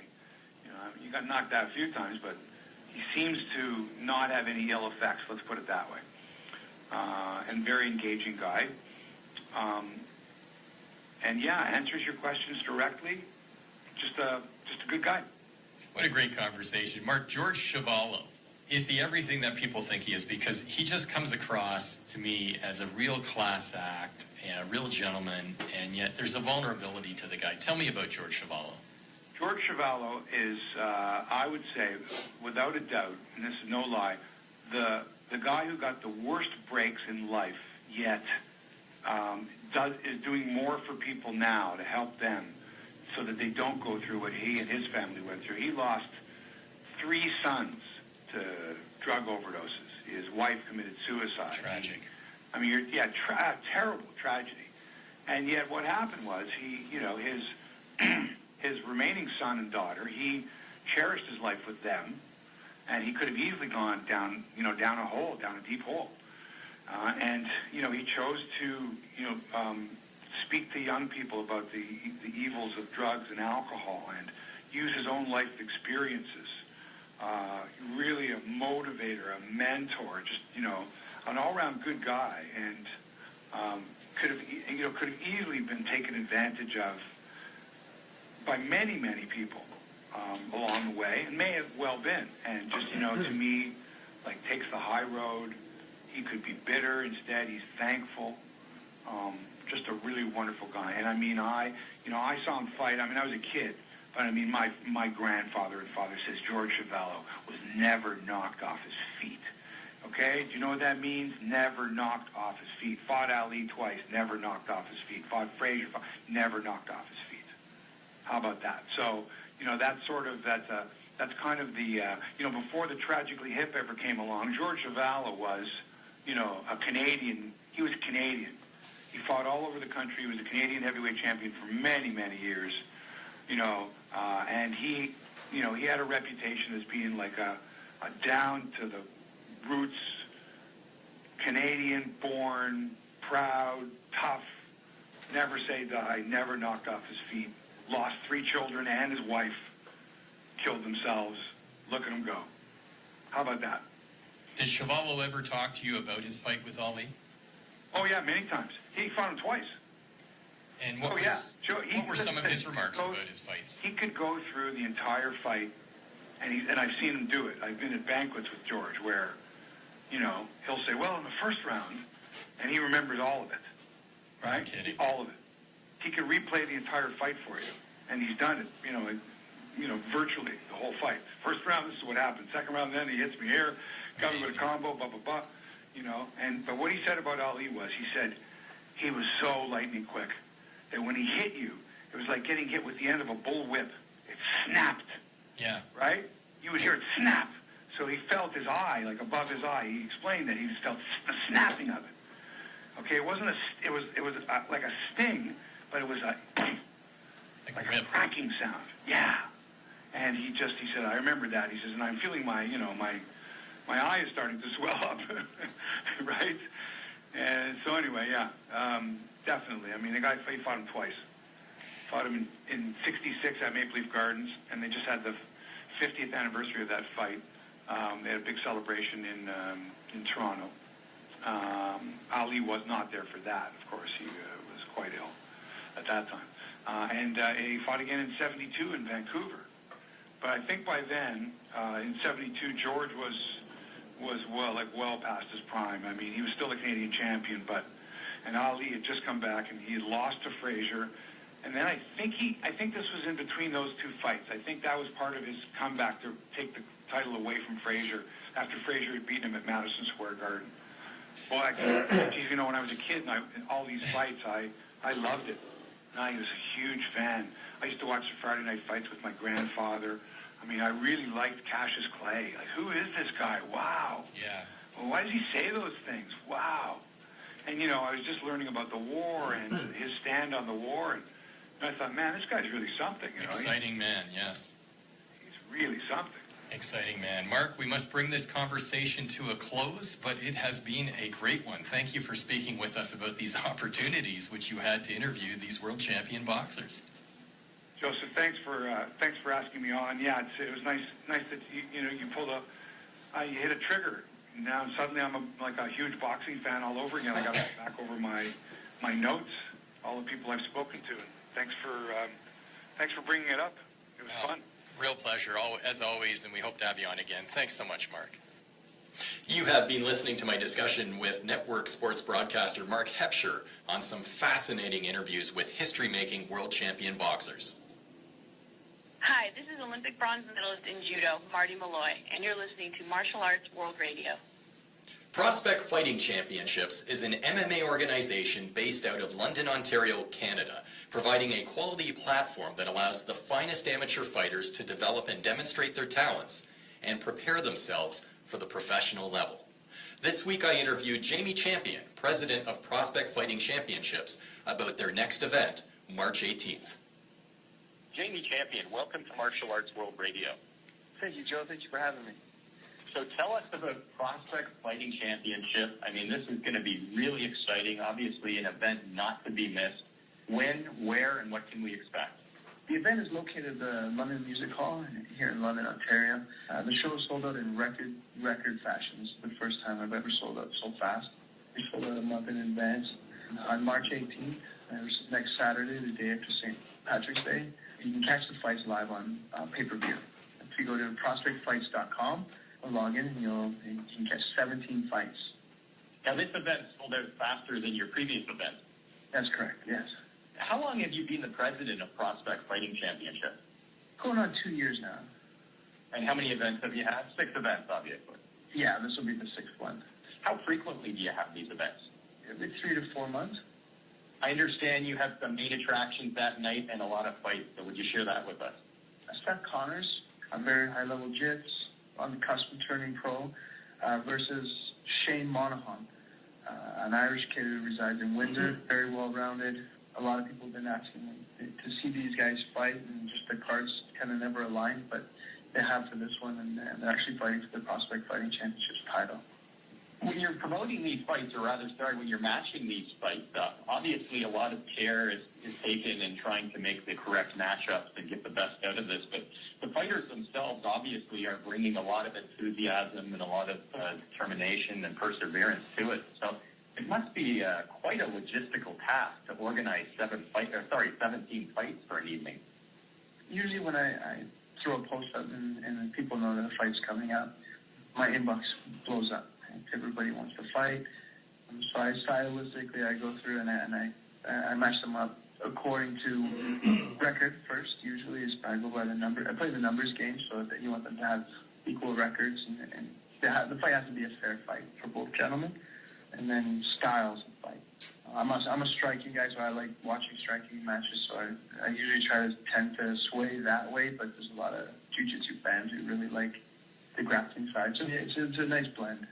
He got knocked out a few times, but he seems to not have any ill effects, let's put it that way. And very engaging guy. And answers your questions directly. Just a good guy. What a great conversation. Mark, George Chavallo, is he everything that people think he is? Because he just comes across to me as a real class act and a real gentleman, and yet there's a vulnerability to the guy. Tell me about George Chavallo. George Chavallo is, I would say, without a doubt, and this is no lie, the guy who got the worst breaks in life, yet is doing more for people now to help them so that they don't go through what he and his family went through. He lost 3 sons to drug overdoses. His wife committed suicide. Tragic. Terrible tragedy. And yet what happened was his remaining son and daughter, he cherished his life with them, and he could have easily gone down a deep hole. And he chose to, speak to young people about the evils of drugs and alcohol and use his own life experiences. Really a motivator, a mentor, just, an all-around good guy, and could have easily been taken advantage of by many, many people along the way, and may have well been. And just, to me, takes the high road. He could be bitter. Instead, he's thankful. Just a really wonderful guy. And I saw him fight. I was a kid, but my grandfather and father says George Chavallo was never knocked off his feet. Okay? Do you know what that means? Never knocked off his feet. Fought Ali twice, never knocked off his feet. Fought Frazier, never knocked off his feet. How about that? So, that's kind of the, before the Tragically Hip ever came along, George Chavallo was, a Canadian. He was Canadian. He fought all over the country. He was a Canadian heavyweight champion for many, many years, and he had a reputation as being like a down to the roots, Canadian-born, proud, tough, never say die, never knocked off his feet, lost 3 children and his wife, killed themselves. Look at him go. How about that? Did Chavallo ever talk to you about his fight with Ali? Oh, yeah, many times. He fought him twice. And what were some of his remarks about his fights? He could go through the entire fight, and I've seen him do it. I've been at banquets with George where, he'll say, well, in the first round, and he remembers all of it, right? No kidding. All of it. He can replay the entire fight for you, and he's done it, virtually the whole fight. First round, this is what happened. Second round, then he hits me here, got me with a combo, blah, blah, blah. But what he said about Ali was, he said he was so lightning quick. that when he hit you, it was like getting hit with the end of a bull whip. It snapped. Yeah. Right? You would hear it snap. So he felt his eye, like above his eye. He explained that he just felt the snapping of it. Okay, it wasn't it was like a sting, but it was like a cracking sound. Yeah. And he said, I remember that. He says, and I'm feeling my eye is starting to swell up, right? And so anyway, yeah, definitely. I mean, the guy, he fought him twice. Fought him in '66 at Maple Leaf Gardens, and they just had the 50th anniversary of that fight. They had a big celebration in Toronto. Ali was not there for that, of course. He was quite ill at that time. And he fought again in '72 in Vancouver. But I think by then, in '72, George was well past his prime. I mean, he was still a Canadian champion, and Ali had just come back, and he had lost to Frazier. And then I think this was in between those two fights. I think that was part of his comeback to take the title away from Frazier after Frazier had beaten him at Madison Square Garden. Well, geez, when I was a kid and all these fights, I loved it. And I was a huge fan. I used to watch the Friday night fights with my grandfather. I mean, I really liked Cassius Clay. Like, who is this guy? Wow. Yeah. Well, why does he say those things? Wow. And, I was just learning about the war and his stand on the war. And I thought, man, this guy's really something. Exciting man, yes. He's really something. Exciting man. Mark, we must bring this conversation to a close, but it has been a great one. Thank you for speaking with us about these opportunities which you had to interview these world champion boxers. Joseph, thanks for asking me on. Yeah, it was nice that you pulled you hit a trigger. Now suddenly I'm like a huge boxing fan all over again. I got to back over my notes, all the people I've spoken to. And thanks for bringing it up. It was fun. Real pleasure, as always, and we hope to have you on again. Thanks so much, Mark. You have been listening to my discussion with network sports broadcaster Mark Hebscher on some fascinating interviews with history-making world champion boxers. Hi, this is Olympic bronze medalist in judo, Marty Malloy, and you're listening to Martial Arts World Radio. Prospect Fighting Championships is an MMA organization based out of London, Ontario, Canada, providing a quality platform that allows the finest amateur fighters to develop and demonstrate their talents and prepare themselves for the professional level. This week I interviewed Jamie Champion, president of Prospect Fighting Championships, about their next event, March 18th. Jamie Champion, welcome to Martial Arts World Radio. Thank you, Joe. Thank you for having me. So tell us about Prospect Fighting Championship. I mean, this is going to be really exciting, obviously an event not to be missed. When, where, and what can we expect? The event is located at the London Music Hall here in London, Ontario. The show is sold out in record fashion. This is the first time I've ever sold out so fast. We sold out a month in advance. On March 18th, next Saturday, the day after St. Patrick's Day, you can catch the fights live on pay-per-view. If you go to prospectfights.com, log in, and you can catch 17 fights. Now, this event sold out faster than your previous event. That's correct, yes. How long have you been the president of Prospect Fighting Championship? Going on 2 years now. And how many events have you had? 6 events, obviously. Yeah, this will be the 6th one. How frequently do you have these events? Every 3 to 4 months. I understand you have some main attractions that night and a lot of fights, so would you share that with us? Seth Connors, a very high-level jits, on the cusp of turning pro, versus Shane Monahan, an Irish kid who resides in Windsor, very well-rounded. A lot of people have been asking me to see these guys fight, and just the cards kind of never aligned, but they have for this one, and they're actually fighting for the Prospect Fighting Championships title. When you're promoting these fights, or rather, when you're matching these fights, obviously a lot of care is taken in trying to make the correct matchups and get the best out of this, but the fighters themselves obviously are bringing a lot of enthusiasm and a lot of determination and perseverance to it. So it must be quite a logistical task to organize 17 fights for an evening. Usually when I throw a post up and people know that a fight's coming up, my inbox blows up. Everybody wants to fight. So stylistically, I go through and I match them up according to record first. Usually, I go by the number. I play the numbers game, so that you want them to have equal records, and the fight has to be a fair fight for both gentlemen. And then styles of fight. I'm a striking guy, so I like watching striking matches. So I usually tend to sway that way. But there's a lot of jiu-jitsu fans who really like the grappling side. So yeah, it's a nice blend.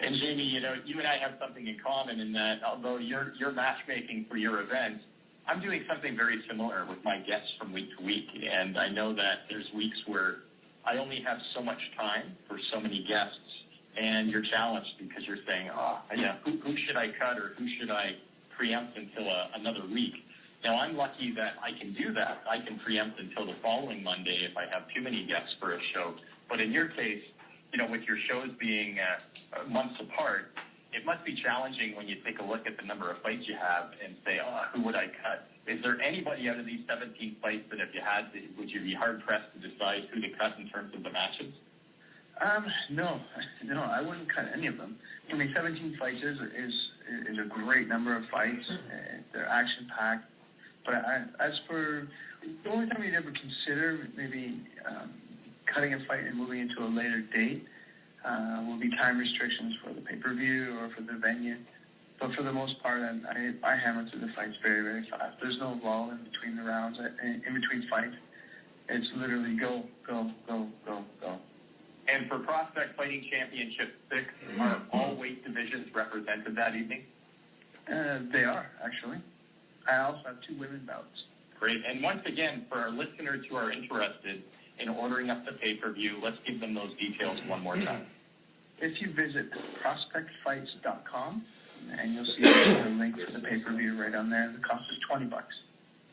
And Jamie, you know, you and I have something in common in that although you're matchmaking for your events, I'm doing something very similar with my guests from week to week. And I know that there's weeks where I only have so much time for so many guests, and you're challenged because you're saying, who should I cut or who should I preempt until another week? Now, I'm lucky that I can do that. I can preempt until the following Monday if I have too many guests for a show. But in your case, you know, with your shows being months apart, it must be challenging when you take a look at the number of fights you have and say, who would I cut? Is there anybody out of these 17 fights that if you had to, would you be hard-pressed to decide who to cut in terms of the matches? No, I wouldn't cut any of them. I mean, 17 fights is a great number of fights. They're action-packed. But as for the only time you'd ever consider maybe cutting a fight and moving into a later date will be time restrictions for the pay-per-view or for the venue. But for the most part, I hammer through the fights very, very fast. There's no lull in between the rounds, in between fights. It's literally go, go, go, go, go. And for Prospect Fighting Championship 6, are all weight divisions represented that evening? They are, actually. I also have 2 women bouts. Great. And once again, for our listeners who are interested in ordering up the pay-per-view, let's give them those details one more time. If you visit prospectfights.com, and you'll see the link for the pay-per-view right on there. The cost is $20.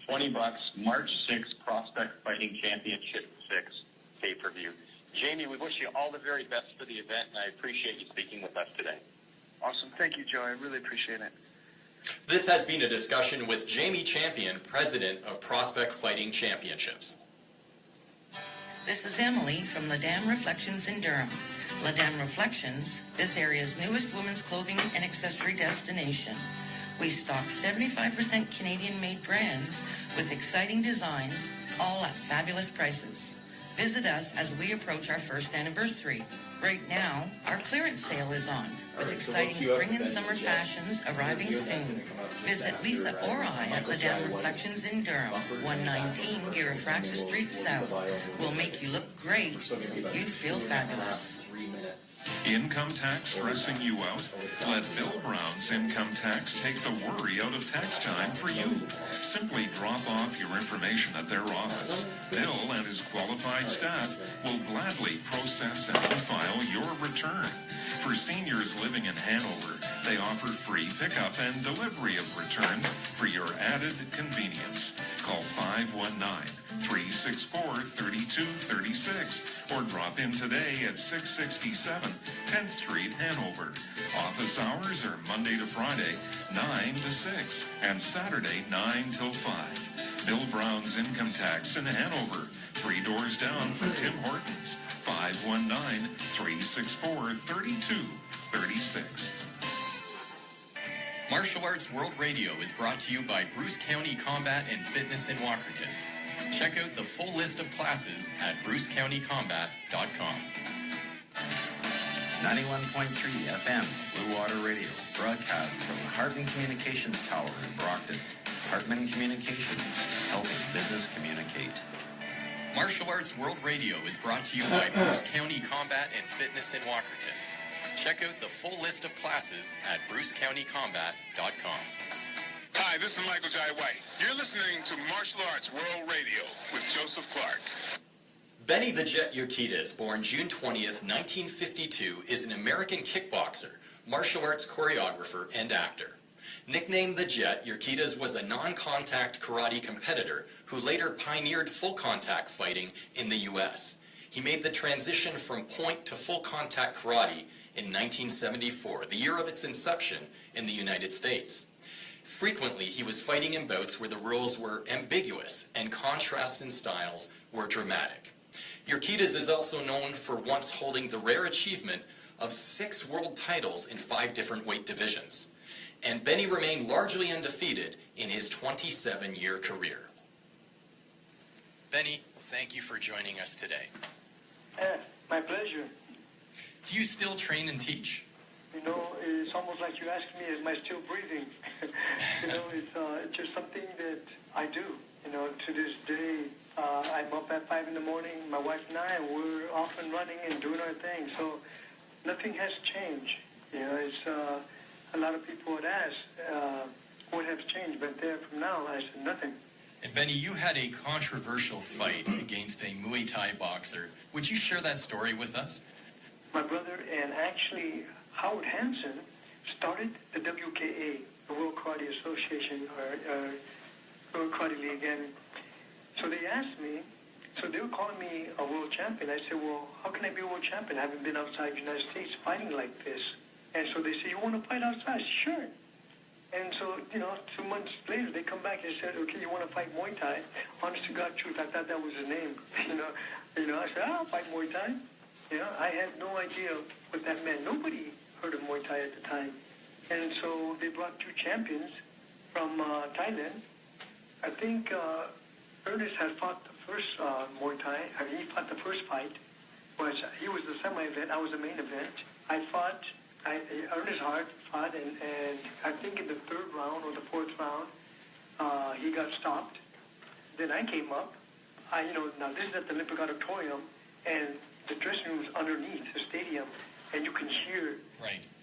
$20, March 6th, Prospect Fighting Championship 6 pay-per-view. Jamie, we wish you all the very best for the event, and I appreciate you speaking with us today. Awesome. Thank you, Joe. I really appreciate it. This has been a discussion with Jamie Champion, president of Prospect Fighting Championships. This is Emily from La Dame Reflections in Durham. La Dame Reflections, this area's newest women's clothing and accessory destination. We stock 75% Canadian-made brands with exciting designs, all at fabulous prices. Visit us as we approach our first anniversary. Right now, our clearance sale is on, with exciting spring and summer fashions arriving soon. Visit Lisa or I at La Dame Reflections in Durham, 119 Giraffraxa Street South. We'll make you look great so you feel fabulous. Income tax stressing you out? Let Bill Brown's Income Tax take the worry out of tax time for you. Simply drop off your information at their office. Bill and his qualified staff will gladly process and file your return. For seniors living in Hanover, they offer free pickup and delivery of returns for your added convenience. Call 519-364-3236 or drop in today at 667 10th Street, Hanover. Office hours are Monday to Friday, 9 to 6, and Saturday, 9 till 5. Bill Brown's Income Tax in Hanover, 3 doors down from Tim Hortons, 519-364-3236. Martial Arts World Radio is brought to you by Bruce County Combat and Fitness in Walkerton. Check out the full list of classes at brucecountycombat.com. 91.3 FM, Blue Water Radio, broadcasts from the Hartman Communications Tower in Brockton. Hartman Communications, helping business communicate. Martial Arts World Radio is brought to you by Bruce County Combat and Fitness in Walkerton. Check out the full list of classes at brucecountycombat.com. Hi, this is Michael Jai White. You're listening to Martial Arts World Radio with Joseph Clark. Benny the Jet URQUIDEZ, born June 20th, 1952, is an American kickboxer, martial arts choreographer, and actor. Nicknamed the Jet, URQUIDEZ was a non-contact karate competitor who later pioneered full-contact fighting in the U.S. He made the transition from point to full-contact karate in 1974, the year of its inception in the United States. Frequently, he was fighting in bouts where the rules were ambiguous and contrasts in styles were dramatic. URQUIDEZ is also known for once holding the rare achievement of 6 world titles in 5 different weight divisions. And Benny remained largely undefeated in his 27-year career. Benny, thank you for joining us today. My pleasure. Do you still train and teach? You know, it's almost like you asked me, am I still breathing? You know, it's just something that I do. You know, to this day, I'm up at 5 in the morning, my wife and I, we're off and running and doing our thing. So nothing has changed. You know, it's a lot of people would ask, what has changed? But there from now, I said nothing. And Benny, you had a controversial fight against a Muay Thai boxer. Would you share that story with us? My brother and actually Howard Hansen started the WKA, the World Karate Association, or World Karate League. And so they asked me, so they were calling me a world champion. I said, well, how can I be a world champion? I haven't been outside the United States fighting like this. And so they said, you want to fight outside? Sure. And so, you know, 2 months later, they come back and said, okay, you want to fight Muay Thai? Honest to God truth, I thought that was his name. You know, I said, I'll fight Muay Thai. You know, I had no idea what that meant. Nobody heard of Muay Thai at the time. And so they brought 2 champions from Thailand. I think Ernest had fought the first Muay Thai. I mean, he fought the first fight. He was the semi-event. I was the main event. Ernest Hart fought, and I think in the 3rd round or the 4th round, he got stopped. Then I came up. Now this is at the Olympic Auditorium, and the dressing room is underneath the stadium, and you can hear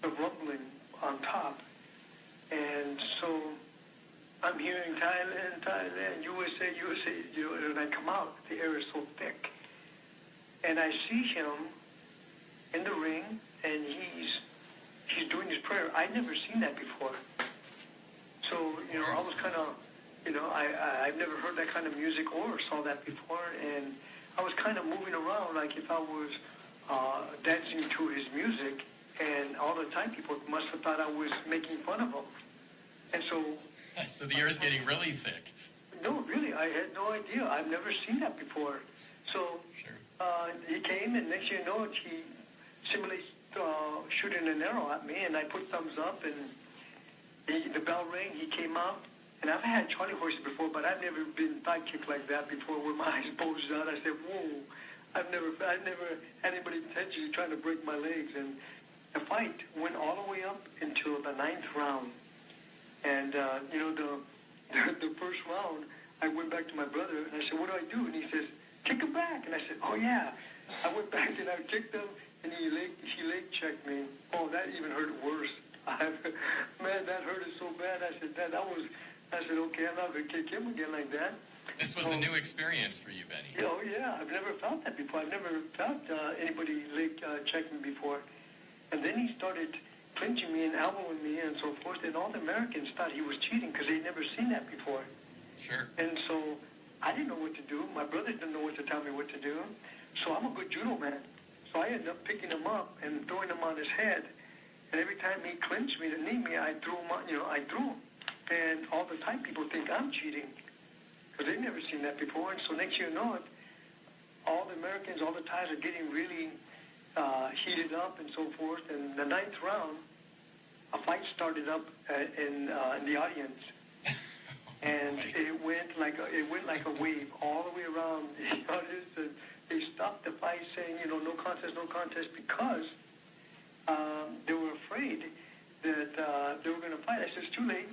the rumbling on top. And so I'm hearing Thailand, USA, you know, and I come out, the air is so thick. And I see him in the ring, and he's doing his prayer. I'd never seen that before. So, you know, I was kind of, you know, I've never heard that kind of music or saw that before, and I was kind of moving around like if I was dancing to his music, and all the Thai people must have thought I was making fun of them. And so... So the air's getting really thick. No, really, I had no idea. I've never seen that before. So he came, and next thing you know, he simulates shooting an arrow at me, and I put thumbs up, and the bell rang, he came out, and I've had Charlie horses before, but I've never been thigh kicked like that before where my eyes bulged out. I said, whoa, I've never had anybody intentionally trying to break my legs. And the fight went all the way up until the 9th round. And, you know, the first round, I went back to my brother, and I said, what do I do? And he says, kick him back. And I said, oh, yeah. I went back, and I kicked him, and he leg checked me. Oh, that even hurt worse. Man, that hurt so bad. I said, okay, I'm not going to kick him again like that. This was a new experience for you, Benny. Oh, yeah. I've never felt that before. I've never felt anybody leg check me before. And then he started clinching me and elbowing me and so forth, and all the Americans thought he was cheating because they'd never seen that before. Sure. And so I didn't know what to do. My brother didn't know what to tell me what to do. So I'm a good judo man. So I ended up picking him up and throwing him on his head. And every time he clinched me to knee me, I threw him on, I threw him. And all the Thai people think I'm cheating because they've never seen that before. And so next year, you know it, all the Americans, all the Thais are getting really heated up and so forth. And the 9th round, a fight started up in the audience. And it went like a wave all the way around the audience. And they stopped the fight saying, you know, no contest, because they were afraid that they were going to fight. I said, it's too late.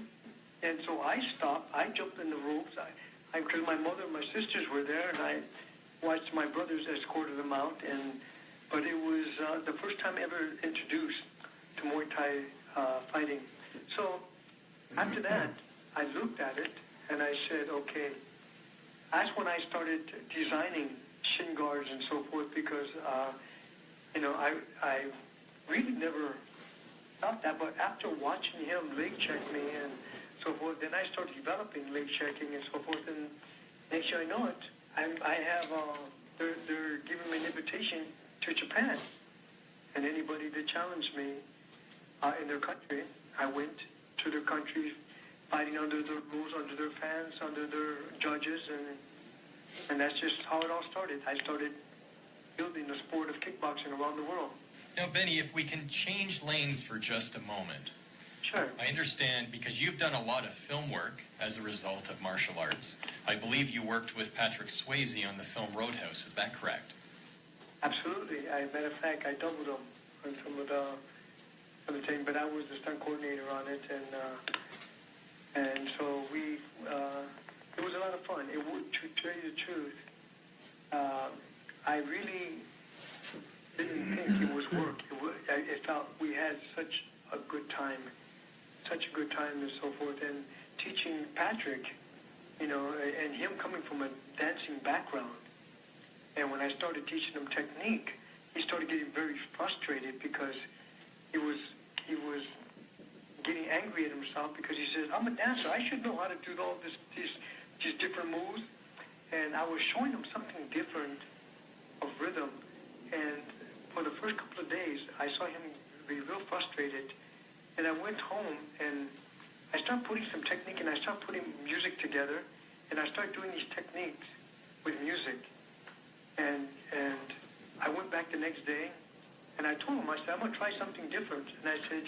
And so I stopped. I jumped in the ropes. Because my mother and my sisters were there, and I watched my brothers escorted them out. But it was the first time ever introduced to Muay Thai fighting. So after that, I looked at it, and I said, okay. That's when I started designing shin guards and so forth, because, you know, I really never thought that. But after watching him leg check me and so forth, then I started developing leg checking and so forth. And next year I know it, I have, they're giving me an invitation to Japan. And anybody that challenged me in their country, I went to their country fighting under their rules, under their fans, under their judges, and that's just how it all started. I started building the sport of kickboxing around the world. Now, Benny, if we can change lanes for just a moment. Sure. I understand, because you've done a lot of film work as a result of martial arts. I believe you worked with Patrick Swayze on the film Roadhouse. Is that correct? Absolutely. Matter of fact, I doubled him on some of the of the thing, but I was the stunt coordinator on it, and so we, it was a lot of fun. It would, to tell you the truth, I really didn't think it was work. I felt we had such a good time and so forth, and teaching Patrick, you know, and him coming from a dancing background, and when I started teaching him technique, he started getting very frustrated because he was getting angry at himself because he says, I'm a dancer, I should know how to do all these different moves, and I was showing him something different of rhythm, and for the first couple of days, I saw him be real frustrated, and I went home, and I started putting some technique, and I started putting music together, and I started doing these techniques with music, and I went back the next day, and I told him, I said, I'm going to try something different, and I said,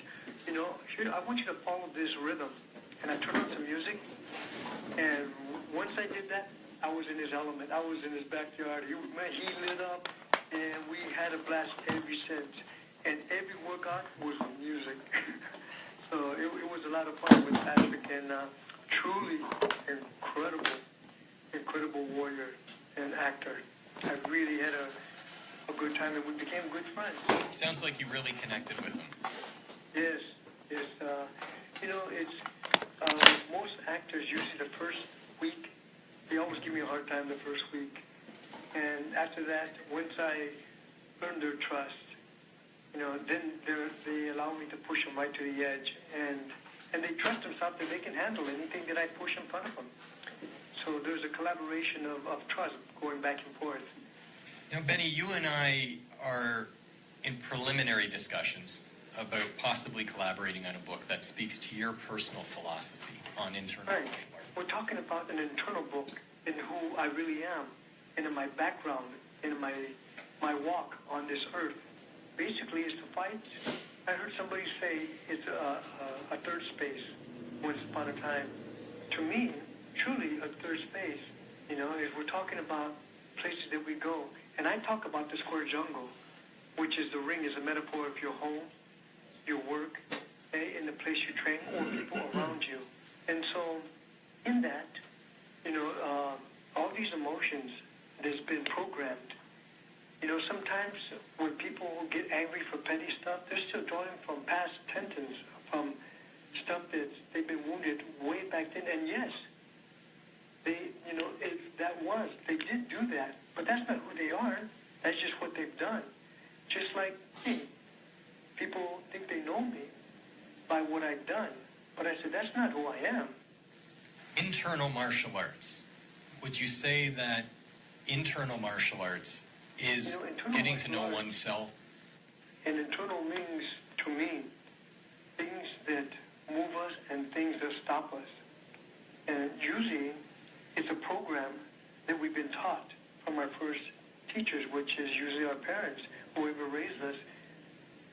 you know, I want you to follow this rhythm, and I turned on some music, and once I did that, I was in his element. I was in his backyard. He lit up, and we had a blast every since. And every workout was with music. So it was a lot of fun with Patrick, and truly incredible warrior and actor. I really had a good time, and we became good friends. Sounds like you really connected with him. Yes. You know, it's most actors usually the first week, they always give me a hard time the first week. And after that, once I earned their trust, you know, then they allow me to push them right to the edge. And they trust themselves that they can handle anything that I push in front of them. So there's a collaboration of trust going back and forth. You know, Benny, you and I are in preliminary discussions about possibly collaborating on a book that speaks to your personal philosophy on internal martial arts. We're talking about an internal book in who I really am, and in my background, in my walk on this earth. Basically, it's to fight. I heard somebody say it's a third space once upon a time. To me, truly a third space, you know, is we're talking about places that we go. And I talk about the square jungle, which is the ring is a metaphor of your home, your work, in the place you train, or people around you. And so, in that, you know, all these emotions that's been programmed, you know, sometimes when people get angry for petty stuff, they're still drawing from past tendons, from stuff that they've been wounded way back then. And yes, they, you know, they did do that, but that's not who they are. That's just what they've done. Just like me. People think they know me by what I've done, but I said, that's not who I am. Internal martial arts. Would you say that internal martial arts is getting to know oneself? And internal means, to me, things that move us and things that stop us. And usually, it's a program that we've been taught from our first teachers, which is usually our parents, whoever raised us.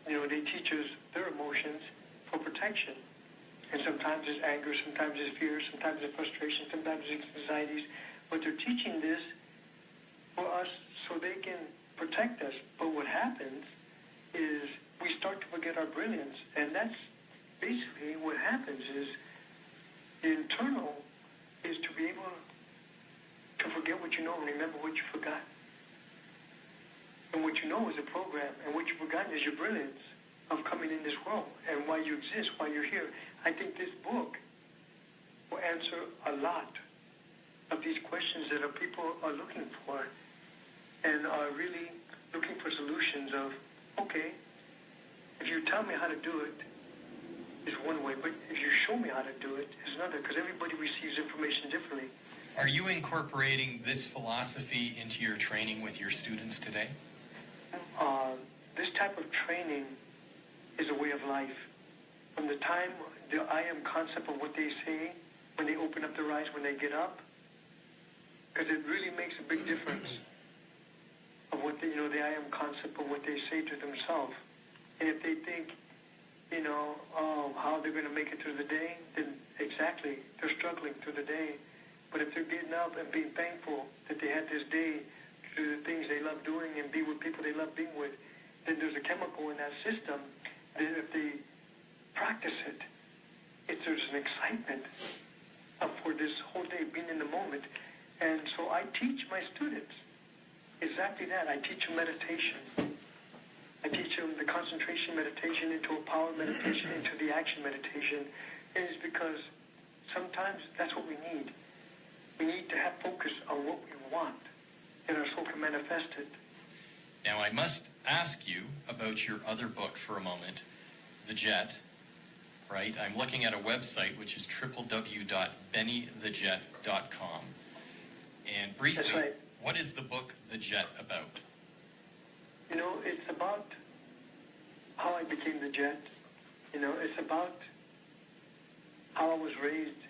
You know, they teach us their emotions for protection. And sometimes it's anger, sometimes it's fear, sometimes it's frustration, sometimes it's anxieties. But they're teaching this for us so they can protect us. But what happens is we start to forget our brilliance. And that's basically what happens is the internal is to be able to forget what you know and remember what you forgot. And what you know is a program, and what you've forgotten is your brilliance of coming in this world and why you exist, why you're here. I think this book will answer a lot of these questions that people are looking for and are really looking for solutions of, okay, if you tell me how to do it, is one way, but if you show me how to do it, is another, because everybody receives information differently. Are you incorporating this philosophy into your training with your students today? This type of training is a way of life. From the time the I am concept of what they say, when they open up their eyes, when they get up, because it really makes a big difference of what they, you know, the I am concept of what they say to themselves. And if they think, you know, how they're going to make it through the day, then exactly, they're struggling through the day. But if they're getting up and being thankful that they had this day to do the things they love doing and be with people they love being with, then there's a chemical in that system that if they I teach my students exactly that. I teach them meditation. I teach them the concentration meditation into a power meditation, into the action meditation. And it's because sometimes that's what we need. We need to have focus on what we want, and our soul can manifest it. Now, I must ask you about your other book for a moment, The Jet, right? I'm looking at a website, which is www.BENNEYTheJet.com. And briefly, right. What is the book, The Jet, about? You know, it's about how I became the Jet. You know, it's about how I was raised.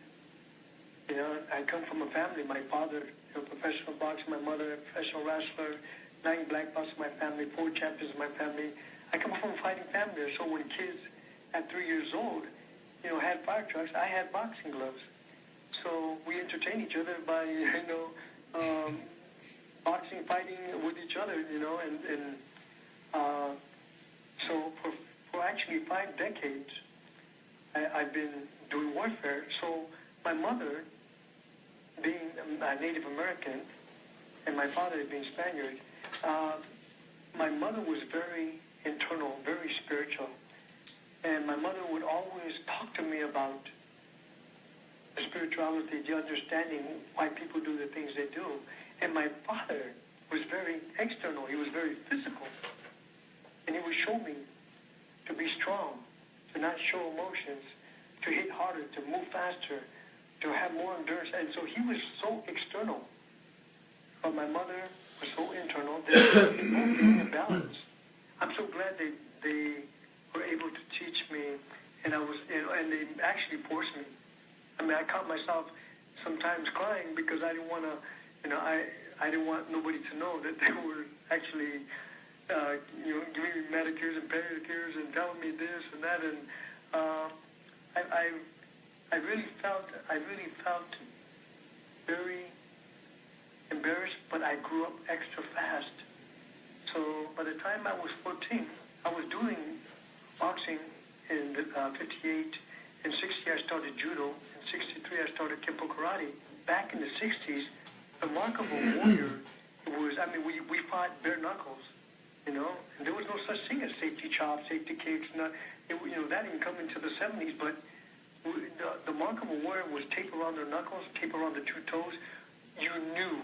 You know, I come from a family. My father, a professional boxer, my mother, a professional wrestler, 9 black belts in my family, 4 champions in my family. I come from a fighting family. So when kids at 3 years old, you know, had fire trucks, I had boxing gloves. So we entertain each other by, boxing, fighting with each other, you know, and so for actually 5 decades, I've been doing warfare. So my mother, being a Native American, and my father being Spaniard, my mother was very internal, very spiritual. And my mother would always talk to me about the spirituality, the understanding why people do the things they do. And my father was very external. He was very physical. And he would show me to be strong, to not show emotions, to hit harder, to move faster, to have more endurance. And so he was so external. But my mother was so internal that it both gave me a balance. I'm so glad they were able to teach me, and I was, you know, and they actually forced me. I mean, I caught myself sometimes crying because I didn't want to, you know, I didn't want nobody to know that they were actually, you know, giving me manicures and pedicures and telling me this and that, and I really felt very embarrassed, but I grew up extra fast. So by the time I was 14, I was doing boxing in 58. In 60, I started judo. In 63, I started Kempo karate. Back in the 60s, the mark of a warrior was, I mean, we fought bare knuckles, you know, and there was no such thing as safety chops, safety kicks, you know, that didn't come into the 70s, but the mark of a warrior was tape around their knuckles, tape around the 2 toes. You knew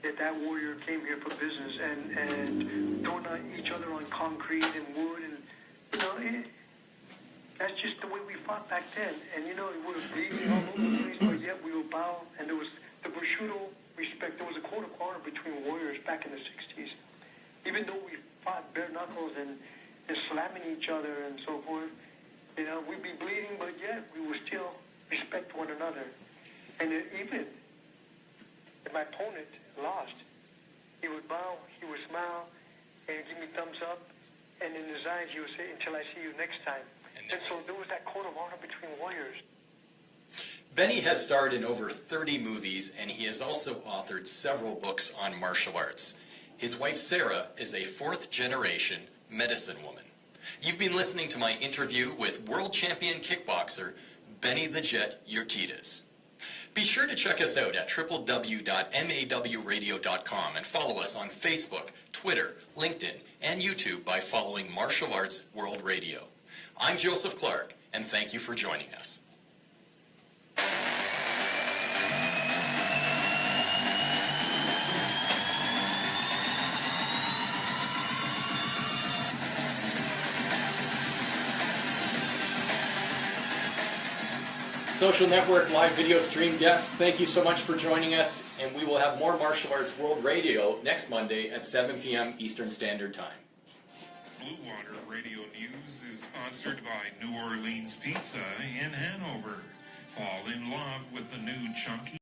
that warrior came here for business, and throwing each other on concrete and wood, and, you know, that's just the way we fought back then. And, you know, we were bleeding all over the place, but yet we would bow, and there was the prosciutto respect. There was a code of honor between warriors back in the 60s. Even though we fought bare knuckles and slamming each other and so forth, you know, we'd be bleeding, but yet we would still respect one another. And even if my opponent lost, he would bow, he would smile, and give me thumbs up, and in his eyes he would say, "Until I see you next time." And so there was that code of honor between warriors. Benny has starred in over 30 movies, and he has also authored several books on martial arts. His wife Sarah is a 4th-generation medicine woman. You've been listening to my interview with world champion kickboxer Benny the Jet URQUIDEZ. Be sure to check us out at www.mawradio.com and follow us on Facebook, Twitter, LinkedIn, and YouTube by following Martial Arts World Radio. I'm Joseph Clark, and thank you for joining us. Social Network live video stream guests, thank you so much for joining us, and we will have more Martial Arts World Radio next Monday at 7 p.m. Eastern Standard Time. Blue Water Radio News is sponsored by New Orleans Pizza in Hanover. Fall in love with the new chunky